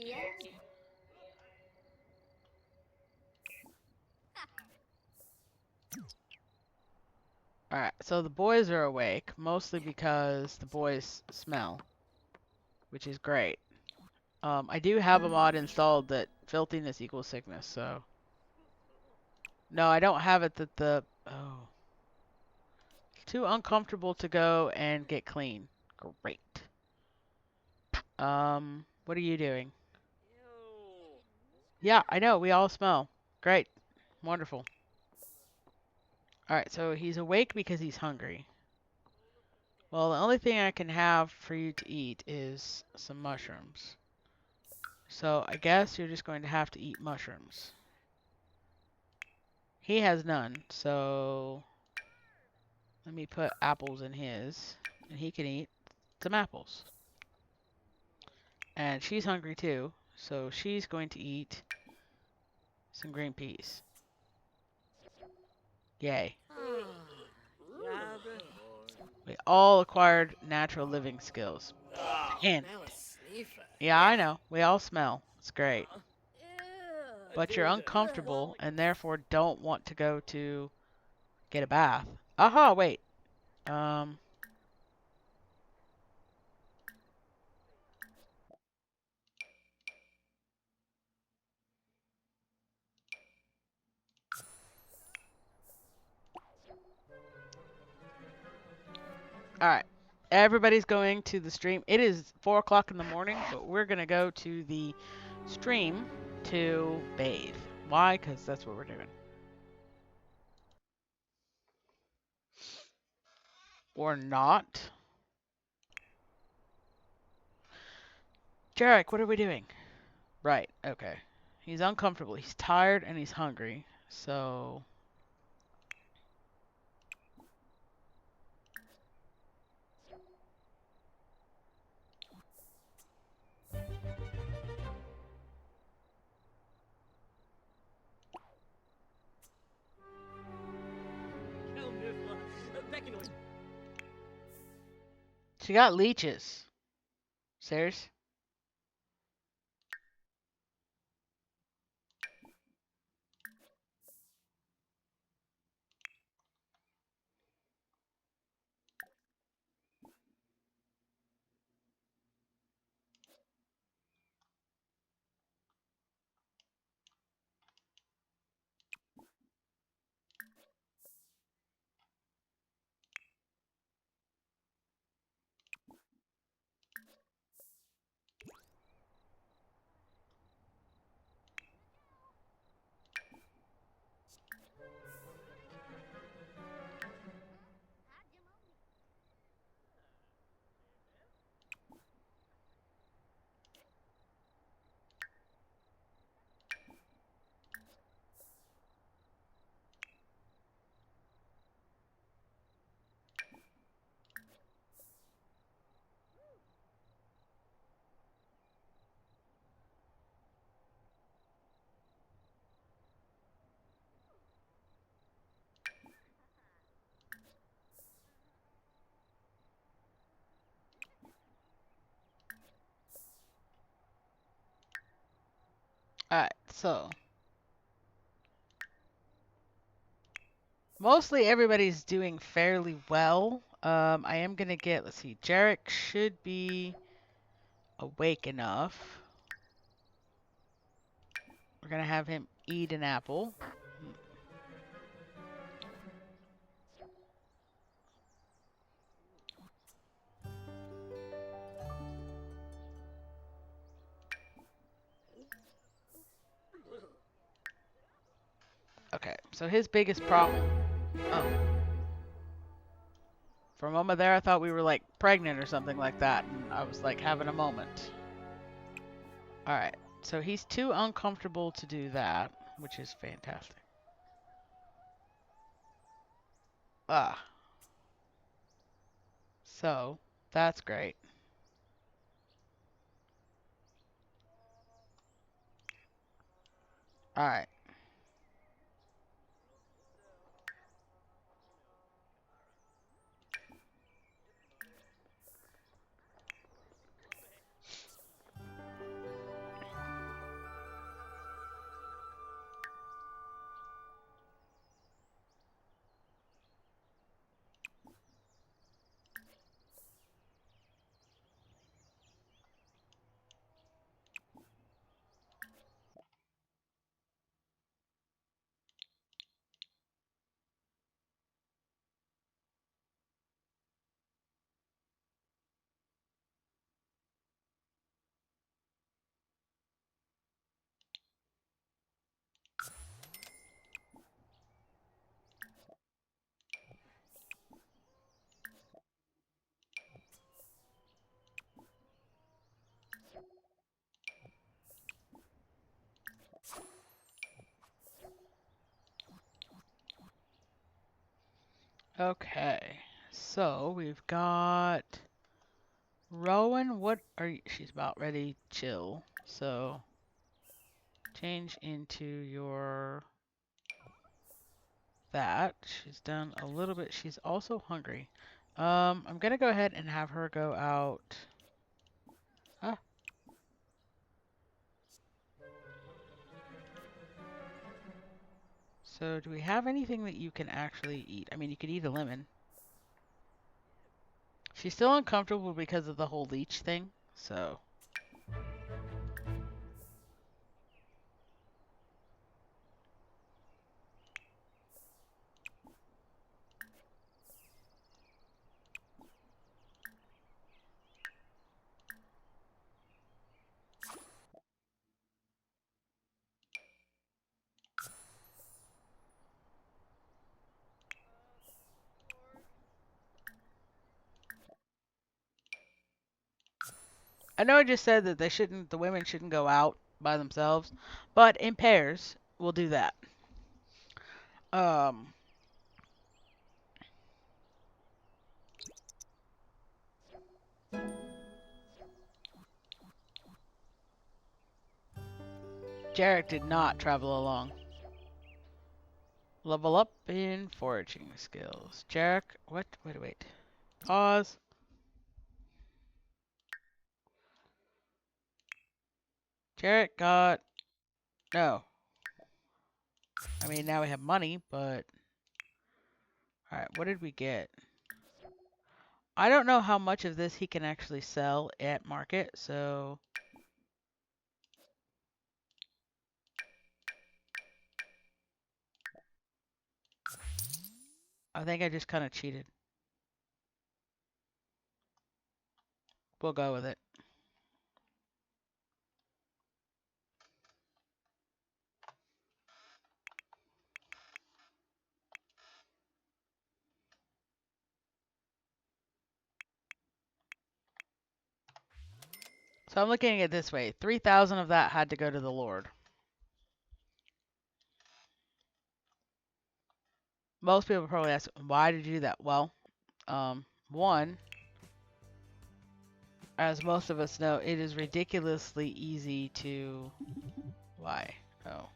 Alright, so the boys are awake, mostly because the boys smell, which is great. I do have a mod installed that filthiness equals sickness, so... No, I don't have it that the... Oh. Too uncomfortable to go and get clean. Great. What are you doing? Yeah, I know, we all smell. Great. Wonderful. Alright, so he's awake because he's hungry. Well, the only thing I can have for you to eat is some mushrooms. So I guess you're just going to have to eat mushrooms. He has none, so let me put apples in his, and he can eat some apples. And she's hungry too, so she's going to eat some green peas. Yay. We all acquired natural living skills. Oh, Hint. now a sniffer. Yeah, I know. We all smell. It's great. Ew. But you're uncomfortable and therefore don't want to go to get a bath. Aha, wait. Um, Alright. Everybody's going to the stream. It is 4 o'clock in the morning, but we're going to go to the stream to bathe. Why? Because that's what we're doing. Or not. Jarek, what are we doing? Right, okay. He's uncomfortable. He's tired and he's hungry. So, she got leeches. Serious? Alright, so. Mostly everybody's doing fairly well. I am going to get, let's see, Jarek should be awake enough. We're going to have him eat an apple. Okay, so his biggest problem... Oh. For a moment there, I thought we were, like, pregnant or something like that, and I was, like, having a moment. Alright, so he's too uncomfortable to do that, which is fantastic. Ah. So, that's great. Alright. Okay. So, we've got... Rowan, what are you... She's about ready to chill. So, change into your... That. She's done a little bit. She's also hungry. I'm gonna go ahead and have her go out. Ah. So do we have anything that you can actually eat? I mean, you could eat a lemon. She's still uncomfortable because of the whole leech thing, so. I know I just said that the women shouldn't go out by themselves, but in pairs, we'll do that. Um, Jarek did not travel along. Level up in foraging skills. Jarek, what? Wait. Pause. Jarek got, no. I mean, now we have money, but, alright, what did we get? I don't know how much of this he can actually sell at market, so I think I just kind of cheated. We'll go with it. So I'm looking at it this way. 3,000 of that had to go to the Lord. Most people probably ask, why did you do that? Well, one, as most of us know, it is ridiculously easy to... Why? Oh.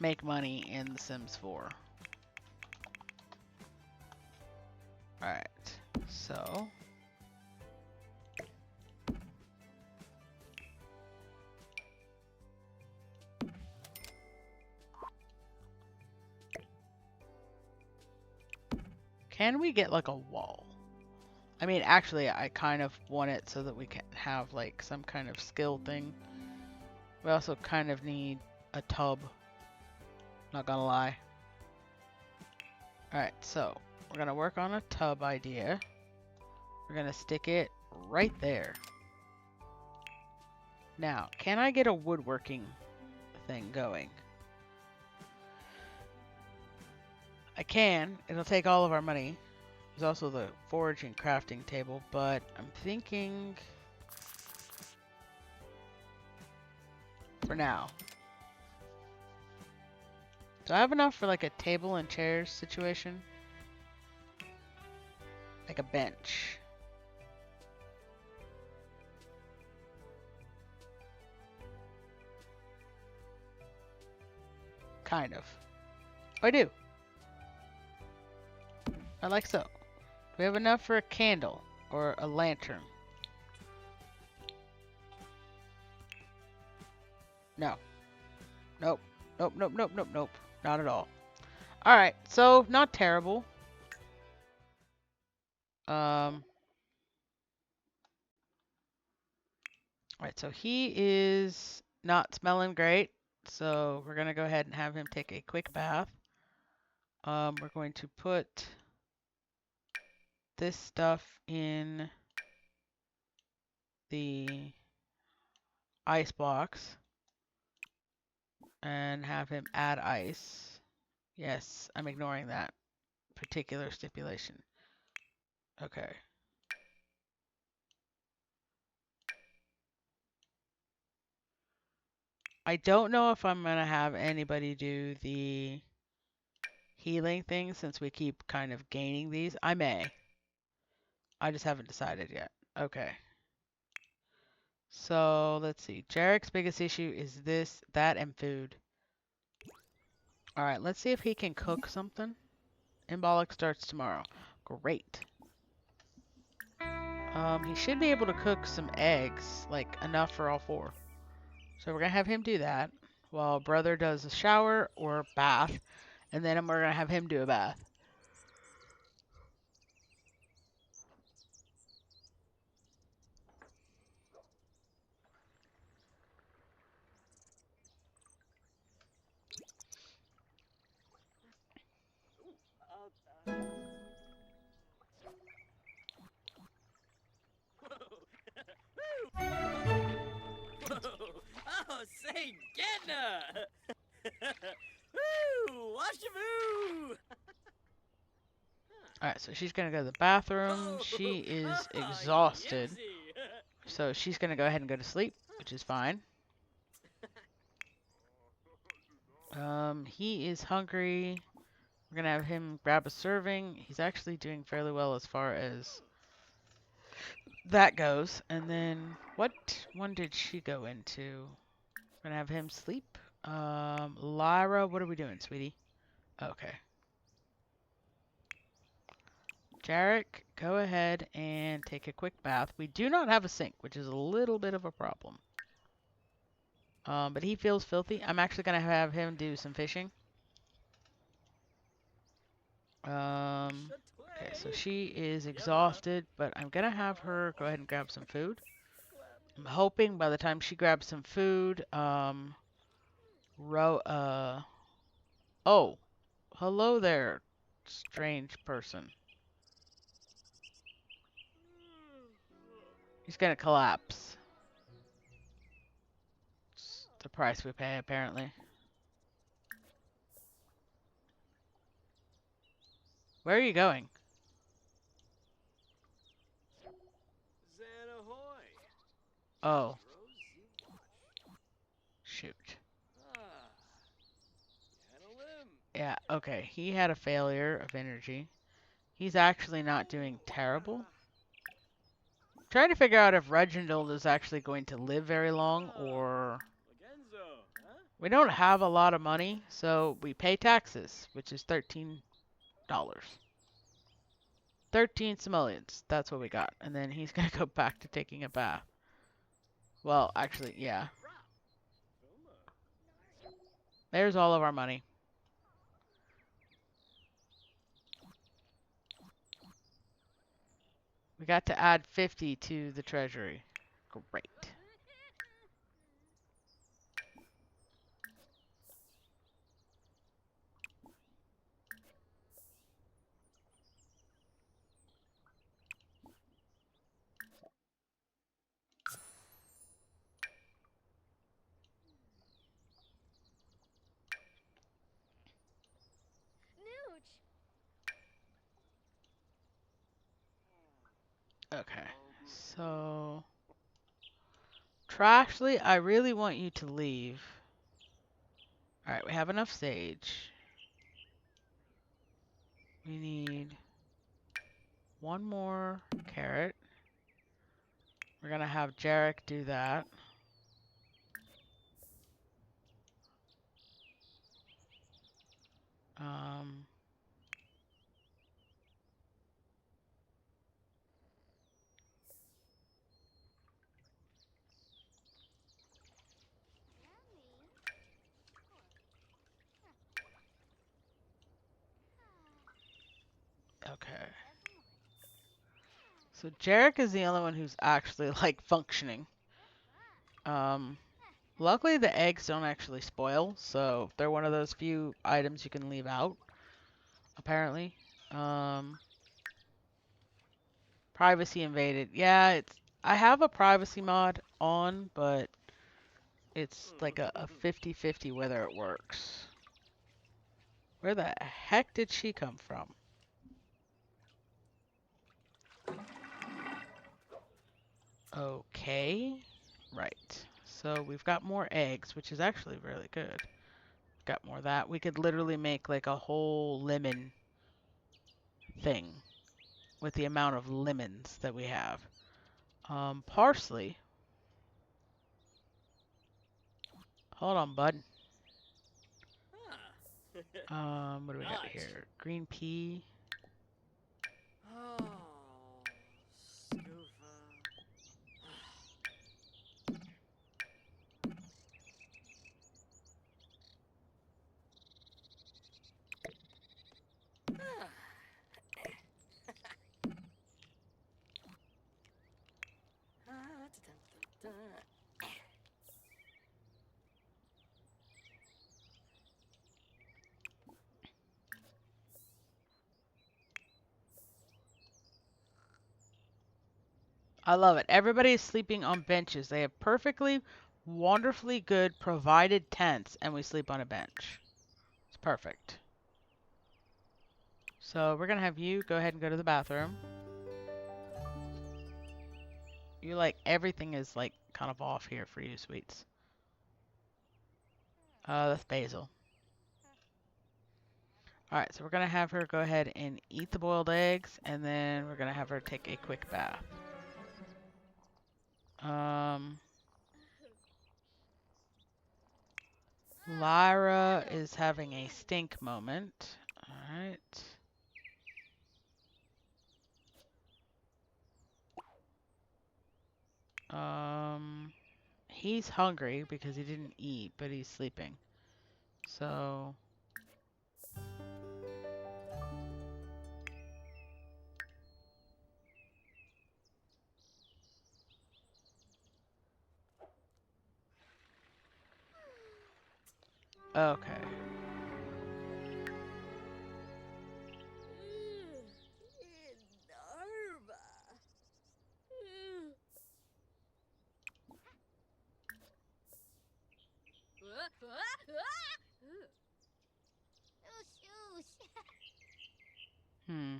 Make money in The Sims 4. Alright, so... Can we get like a wall? I mean, actually, I kind of want it so that we can have like some kind of skill thing. We also kind of need a tub. Not gonna lie. Alright, so we're gonna work on a tub idea. We're gonna stick it right there. Now, can I get a woodworking thing going? I can. It'll take all of our money. There's also the foraging crafting table, but I'm thinking for now. Do I have enough for like a table and chairs situation? Like a bench. Kind of. Oh, I do. I like so. Do we have enough for a candle or a lantern? No. Nope. Nope. Not at all. Alright, so not terrible. Alright, so he is not smelling great. So we're gonna go ahead and have him take a quick bath. We're going to put this stuff in the ice box and have him add ice. Yes, I'm ignoring that particular stipulation. Okay. I don't know if I'm gonna have anybody do the healing thing since we keep kind of gaining these. I may. I just haven't decided yet. Okay. So let's see. Jarek's biggest issue is this, that, and food. All right, let's see if he can cook something. Embolic starts tomorrow. Great. He should be able to cook some eggs, like enough for all four. So we're gonna have him do that while brother does a shower or bath, and then we're gonna have him do a bath. Oh, say, Gedna! Woo! Washaboo! All right, so she's gonna go to the bathroom. She is exhausted, so she's gonna go ahead and go to sleep, which is fine. He is hungry. We're gonna have him grab a serving. He's actually doing fairly well as far as that goes. And then what one did she go into? We're gonna have him sleep. Lyra, what are we doing, sweetie? Okay. Jarek, go ahead and take a quick bath. We do not have a sink, which is a little bit of a problem. But he feels filthy. I'm actually gonna have him do some fishing. Okay, so she is exhausted, but I'm gonna have her go ahead and grab some food. I'm hoping by the time she grabs some food, oh, hello there, strange person. He's gonna collapse. It's the price we pay, apparently. Where are you going? Zanahoy! Oh, shoot. Yeah, okay. He had a failure of energy. He's actually not doing terrible. Trying to figure out if Reginald is actually going to live very long, or... We don't have a lot of money, so we pay taxes, which is $13. 13 simoleons. That's what we got. And then he's gonna go back to taking a bath. Well, actually, yeah. There's all of our money. We got to add 50 to the treasury. Great. Okay. So... Trashly, I really want you to leave. Alright, we have enough sage. We need one more carrot. We're gonna have Jarek do that. Um, okay. So Jarek is the only one who's actually like functioning. Um, Luckily the eggs don't actually spoil, so they're one of those few items you can leave out, apparently. Um, Privacy invaded. Yeah, I have a privacy mod on, but it's like a 50-50 whether it works. Where the heck did she come from? Okay. Right. So we've got more eggs, which is actually really good. Got more of that. We could literally make like a whole lemon thing with the amount of lemons that we have. Parsley. Hold on, bud. What do we got Nice. here? Green pea. Oh, Scoover. I love it. Everybody is sleeping on benches. They have perfectly, wonderfully good provided tents, and we sleep on a bench. It's perfect. So we're gonna have you go ahead and go to the bathroom. You like everything is like kind of off here for you, sweets. That's Basil. Alright, so we're gonna have her go ahead and eat the boiled eggs, and then we're gonna have her take a quick bath. Lyra is having a stink moment. Alright. He's hungry because he didn't eat, but he's sleeping. So... Okay. Hmm.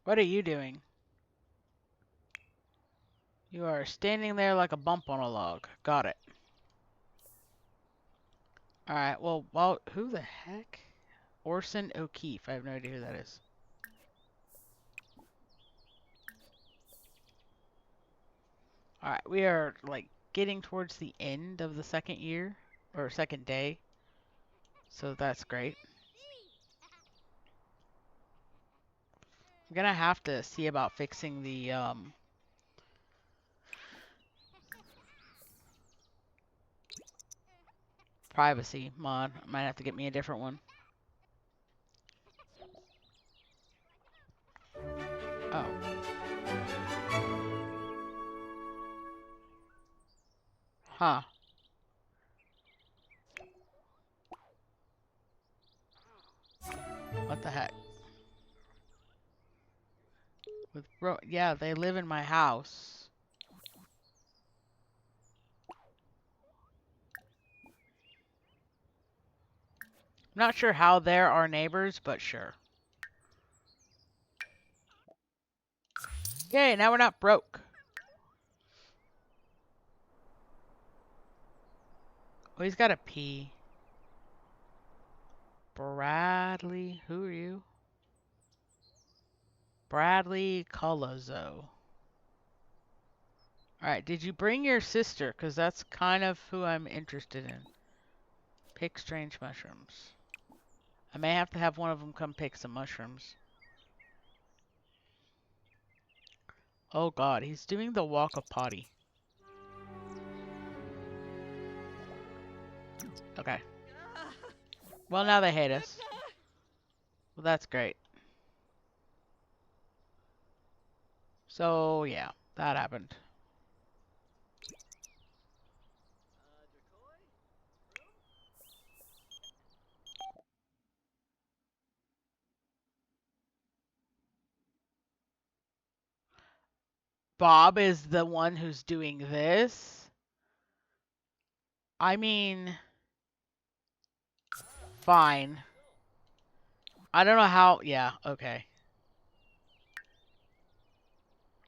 What are you doing? You are standing there like a bump on a log. Got it. Alright, well, who the heck? Orson O'Keefe. I have no idea who that is. Alright, we are, like, getting towards the end of the second year. Or second day. So that's great. I'm gonna have to see about fixing the, privacy mod. I might have to get me a different one. Oh. Huh. What the heck? Yeah, they live in my house. I'm not sure how they're our neighbors, but sure. Yay, now we're not broke. Oh, he's got a P. Bradley, who are you? Bradley Colazo. Alright, did you bring your sister? Because that's kind of who I'm interested in. Pick strange mushrooms. I may have to have one of them come pick some mushrooms. Oh god, he's doing the walk of potty. Okay. Well, now they hate us. Well, that's great. So, yeah, that happened. Bob is the one who's doing this. I mean, fine. I don't know how. Yeah, okay.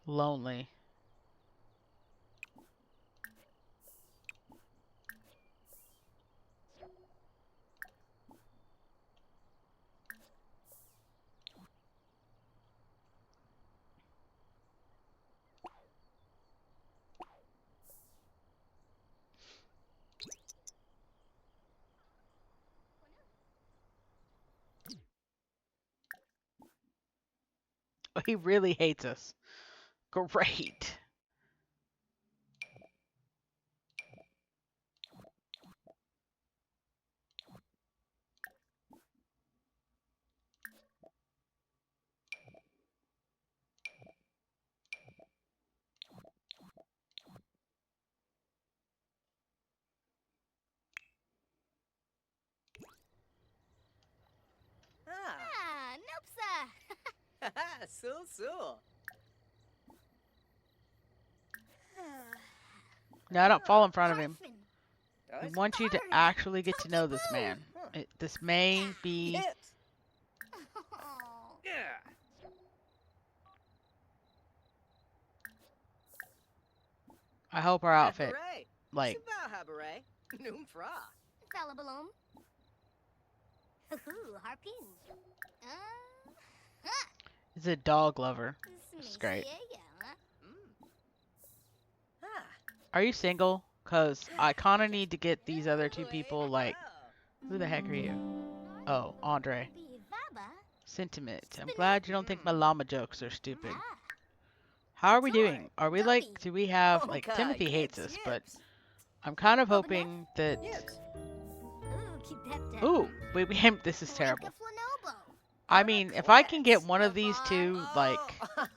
Lonely. he really hates us. Great. Ah. Ah, nope, sir. Sul. No, don't fall in front of him. Harfin. We want you to actually get to know this man. This may be... Yips. Oh. Yeah. I hope our outfit, Habaret. like... Sabah habaret. Noomfra. Falabalom. Hoo-hoo, harpin. He's a dog lover. It's great. Ah. Are you single? Because I kind of need to get these other two people, like... Who the heck are you? Oh, Andre. Sentiment. I'm glad you don't think my llama jokes are stupid. How are we doing? Are we like... Do we have... Like, Oka, Timothy hates us, yips, but... yips. I'm kind of hoping that... Yips. Ooh, wait, this is terrible. I mean, if I can get one of these two, like, Oh,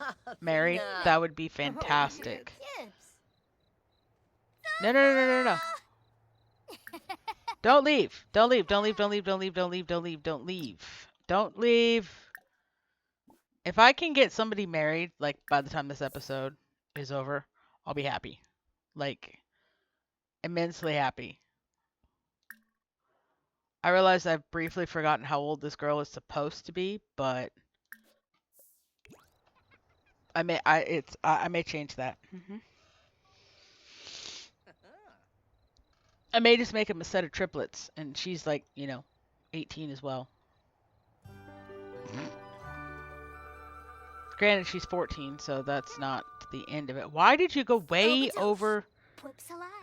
married, Athena. that would be fantastic. No, no, no, no, no, no. Don't leave. Don't leave. Don't leave. Don't leave. Don't leave. Don't leave. Don't leave. Don't leave. Don't leave. If I can get somebody married, like, by the time this episode is over, I'll be happy. Like, immensely happy. I realize I've briefly forgotten how old this girl is supposed to be, but I may change that. I may just make him a set of triplets, and she's like, 18 as well. Granted, she's 14, so that's not the end of it. Why did you go way over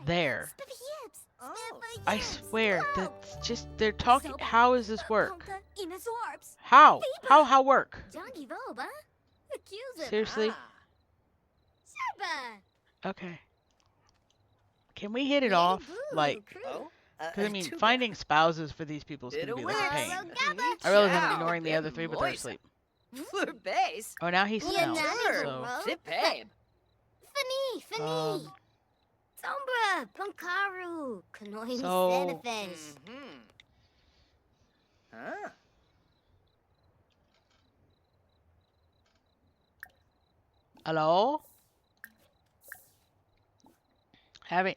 there? Oh. I swear, that's just, they're talking, how does this work? How? How work? Seriously? Ah. Okay. Can we hit it off? Like, Oh. because I mean, too finding spouses for these people is bad. going to be Bit like a of pain. whiz. I realize I'm Ciao, ignoring the bit other three, but they're moist. asleep. Fleur base. Oh, now he smells. So. So, Flip babe. um, Sombra, Punkaru, Kanoini So- Senefesh. Mm-hmm. Huh. hello?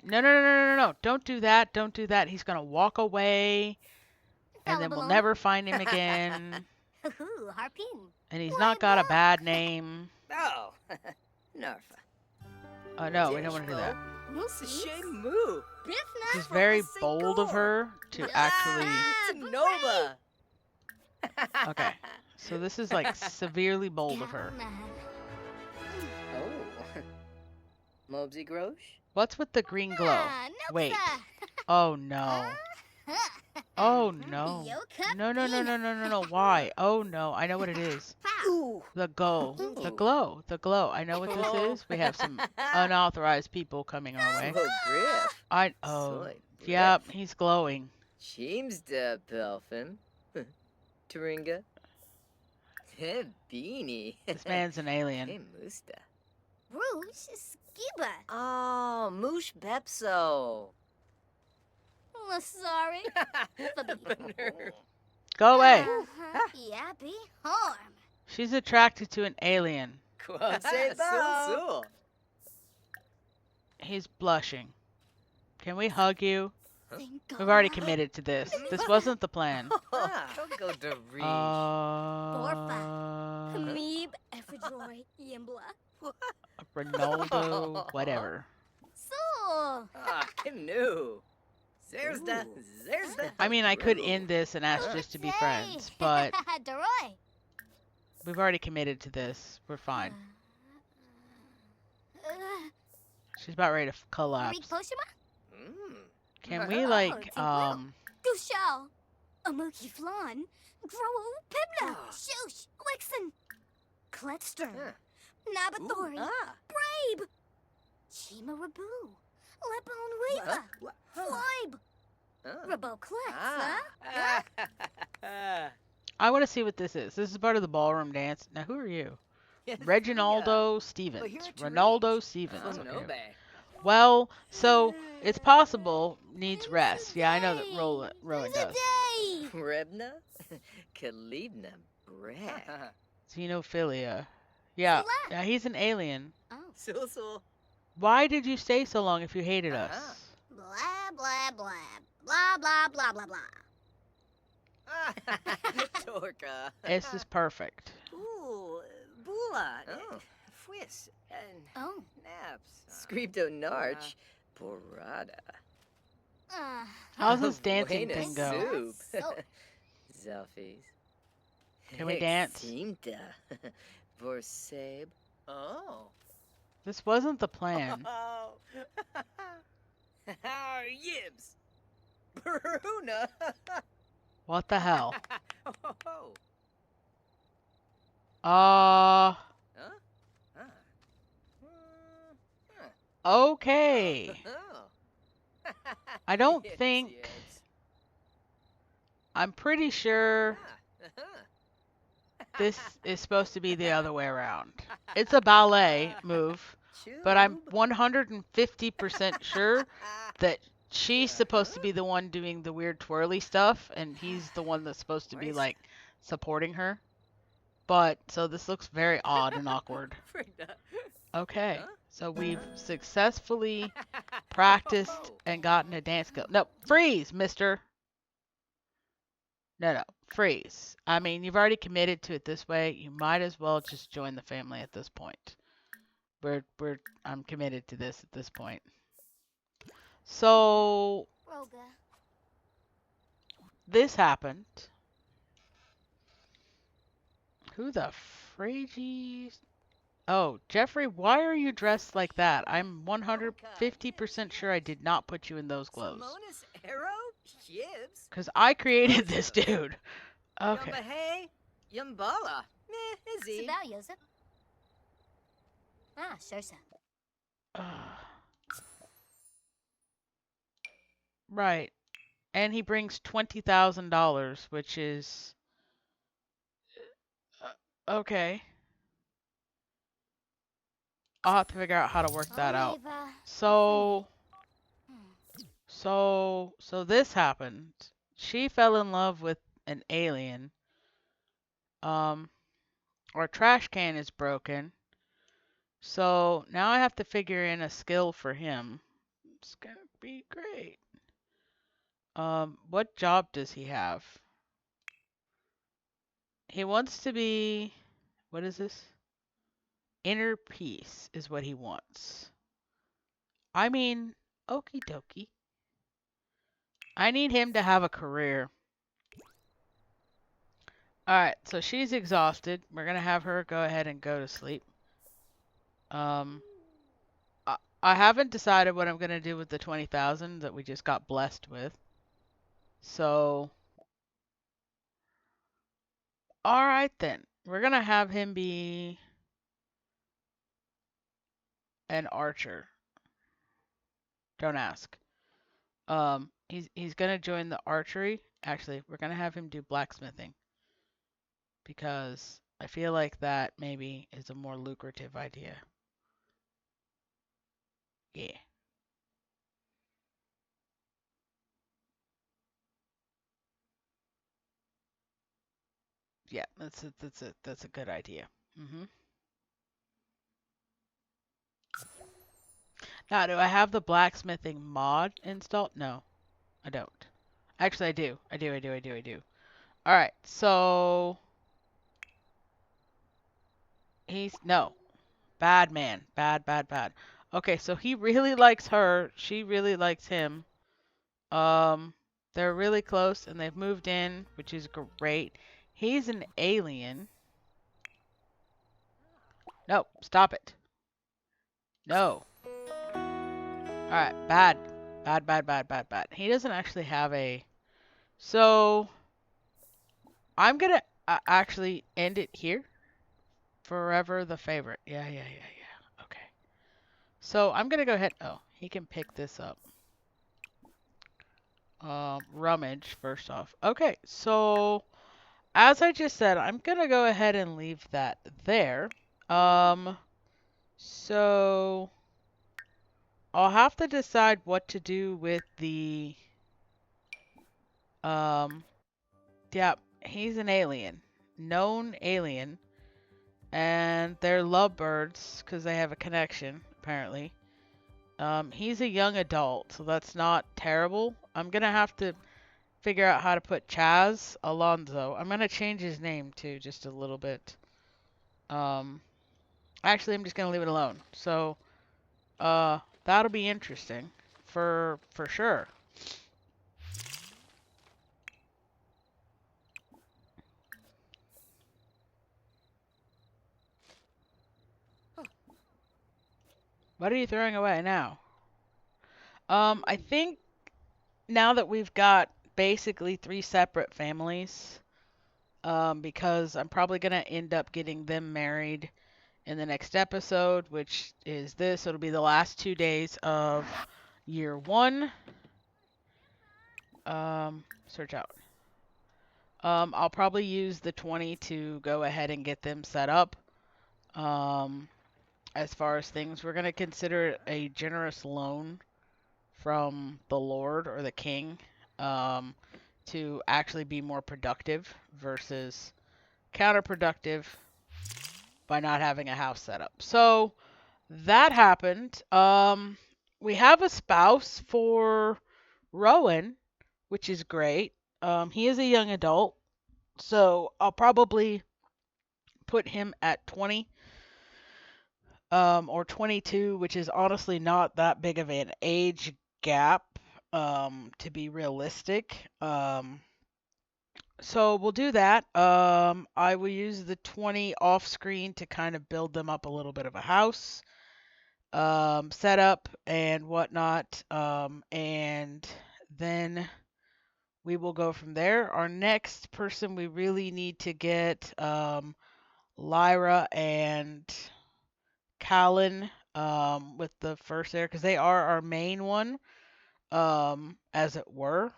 No. Don't do that. Don't do that. He's going to walk away, and then we'll Fallible. never find him again. Hoo-hoo, harpin. And he's not got a bad name. Oh. Narfa. Oh, no, we don't want to do that. Sashay moo. This is very bold of her to actually... Nova. Okay. So this is, like, severely bold of her. Oh. Mobsy Grosh? What's with the green glow? Wait. Oh, no. Oh, no. No. Why? Oh, no. I know what it is. Ooh. The glow. The glow. The glow. I know what this Glow. is. We have some unauthorized people coming our way. Oh, Griff. Oh. Soy Yep, Griff. he's glowing. James da Belfin. Turinga. Hey, Beanie. This man's an alien. Hey, Musta. Rouge, Skiba. Oh, Moosh Bepso. Sorry. Go away. Yappy harm. She's attracted to an alien. Sul. He's blushing. Can we hug you? Thank We've already God. committed to this. This wasn't the plan. Go to Reach. Amoeb, Everjoy, Yimbla. Ronaldo, whatever. So. Canoe. There's the. I mean, I could end this and ask just to be friends, but Deroy. we've already committed to this. We're fine. She's about ready to collapse. Reek Poshima? Can we, Oh, like, Tigwell. Gushao. Amuki Flan. Grow Pibla. Ah. Shoosh. Wixen. Kletster. Huh. Nabathori. Ah. Brabe. Chimarabu. Lepon Weeva. Floib. Oh. Rabo Klets, Ah. huh? I want to see what this is. This is part of the ballroom dance. Now, who are you? Reginaldo Stevens. Ronaldo Stevens. Oh, Okay. no, bae. Well, so it's possible needs rest. Yeah, I know that Rowan does. Day. Rebna? Kalidna Brad. Xenophilia. Yeah, Select. yeah, he's an alien. Oh. Sul. Why did you stay so long if you hated us? Blah, blah, blah. Blah, blah, blah, blah, blah. Torka. This is perfect. Ooh, Bula. Oh. Fwis. And Oh. Naps. Scripto Narch. Porada. How's this dancing Buena thing go? soup. So- Zelfies. Can we dance? Extinta. Vorsabe. Oh. This wasn't the plan. Oh. Yibs. Bruna. What the hell? Oh. Uh, Huh? Huh. okay. Oh. I don't Yips, think... yips. I'm pretty sure Ah. this is supposed to be the other way around. It's a ballet move, but I'm 150% sure that she's supposed to be the one doing the weird twirly stuff, and he's the one that's supposed to be, Nice. like, supporting her. But, so this looks very odd and awkward. Okay, Huh? so we've successfully practiced and gotten a dance skill. No, freeze, mister! No, freeze. I mean, you've already committed to it this way. You might as well just join the family at this point. I'm committed to this at this point. So, Roga. this happened. Who the Fragies? Oh, Jeffrey, why are you dressed like that? I'm 150% sure I did not put you in those clothes. Simonis Arrow? Yibs. Because I created this dude. Okay. Yumbahay? Yumbala. Meh, Izzy. Sabal Yosef. Ah, Shosa. Right. And he brings $20,000, which is... okay. I'll have to figure out how to work that out. Oliva. So... Hmm. So this happened. She fell in love with an alien. Our trash can is broken. So now I have to figure in a skill for him. It's gonna be great. What job does he have? He wants to be, what is this? Inner peace is what he wants. I mean, okie dokie. I need him to have a career. Alright, so she's exhausted. We're gonna have her go ahead and go to sleep. I haven't decided what I'm gonna do with the 20,000 that we just got blessed with. So, alright then. We're gonna have him be an archer. Don't ask. He's gonna join the archery. Actually, we're gonna have him do blacksmithing. Because I feel like that maybe is a more lucrative idea. Yeah. Yeah, that's a good idea. Now, do I have the blacksmithing mod installed? No, I don't. Actually, I do. I do. All right, so no. Bad man. Bad. Okay, so he really likes her. She really likes him. They're really close and they've moved in, which is great. He's an alien. No, stop it. No. Alright, bad. Bad. He doesn't actually have a... So, I'm gonna actually end it here. Forever the favorite. Yeah. Okay. So I'm gonna go ahead. Oh, he can pick this up. Rummage first off. Okay, so as I just said, I'm gonna go ahead and leave that there. So I'll have to decide what to do with the yeah, he's an alien. Known alien. And they're lovebirds because they have a connection, apparently. He's a young adult, so that's not terrible. I'm gonna have to figure out how to put Chaz Alonso. I'm gonna change his name too, just a little bit. Actually, I'm just gonna leave it alone. So, that'll be interesting for sure. What are you throwing away now? I think now that we've got basically 3 separate families, because I'm probably gonna end up getting them married in the next episode, which is this. It'll be the last 2 days of year 1. Search out. I'll probably use the 20 to go ahead and get them set up. As far as things, we're going to consider it a generous loan from the Lord or the King, to actually be more productive versus counterproductive by not having a house set up. So that happened. We have a spouse for Rowan, which is great. He is a young adult, so I'll probably put him at 20, or 22, which is honestly not that big of an age gap, to be realistic. So we'll do that. I will use the 20 off screen to kind of build them up a little bit of a house, setup and whatnot. And then we will go from there. Our next person we really need to get, Lyra and Callan, with the first there, because they are our main one, as it were.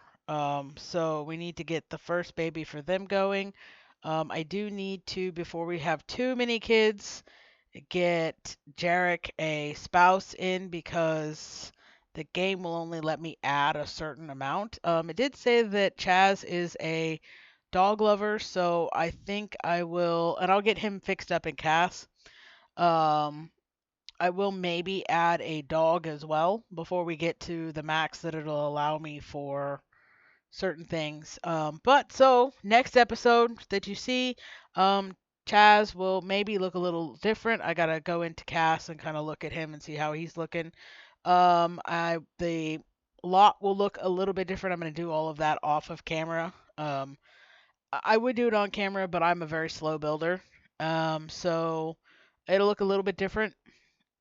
So we need to get the first baby for them going. I do need to, before we have too many kids, get Jarek a spouse in because the game will only let me add a certain amount. It did say that Chaz is a dog lover, so I think I will, and I'll get him fixed up in Cass. I will maybe add a dog as well before we get to the max that it'll allow me for certain things. But so next episode that you see, Chaz will maybe look a little different. I gotta go into Cass and kind of look at him and see how he's looking. The lot will look a little bit different. I'm gonna do all of that off of camera. I would do it on camera, but I'm a very slow builder. So it'll look a little bit different,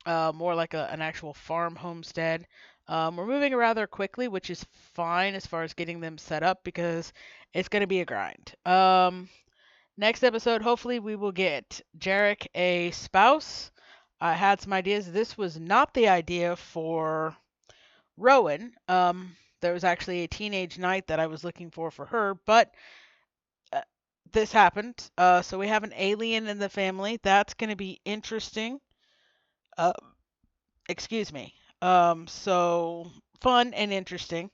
more like an actual farm homestead. We're moving rather quickly, which is fine as far as getting them set up because it's going to be a grind. Next episode, hopefully we will get Jarek a spouse. I had some ideas. This was not the idea for Rowan. There was actually a teenage knight that I was looking for her, but this happened. So we have an alien in the family. That's going to be interesting. Excuse me. So fun and interesting.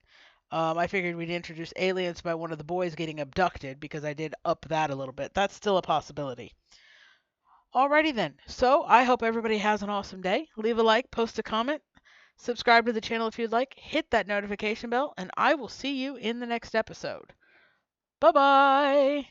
I figured we'd introduce aliens by one of the boys getting abducted because I did up that a little bit. That's still a possibility. Alrighty then. So I hope everybody has an awesome day. Leave a like, post a comment, subscribe to the channel if you'd like, hit that notification bell, and I will see you in the next episode. Bye-bye!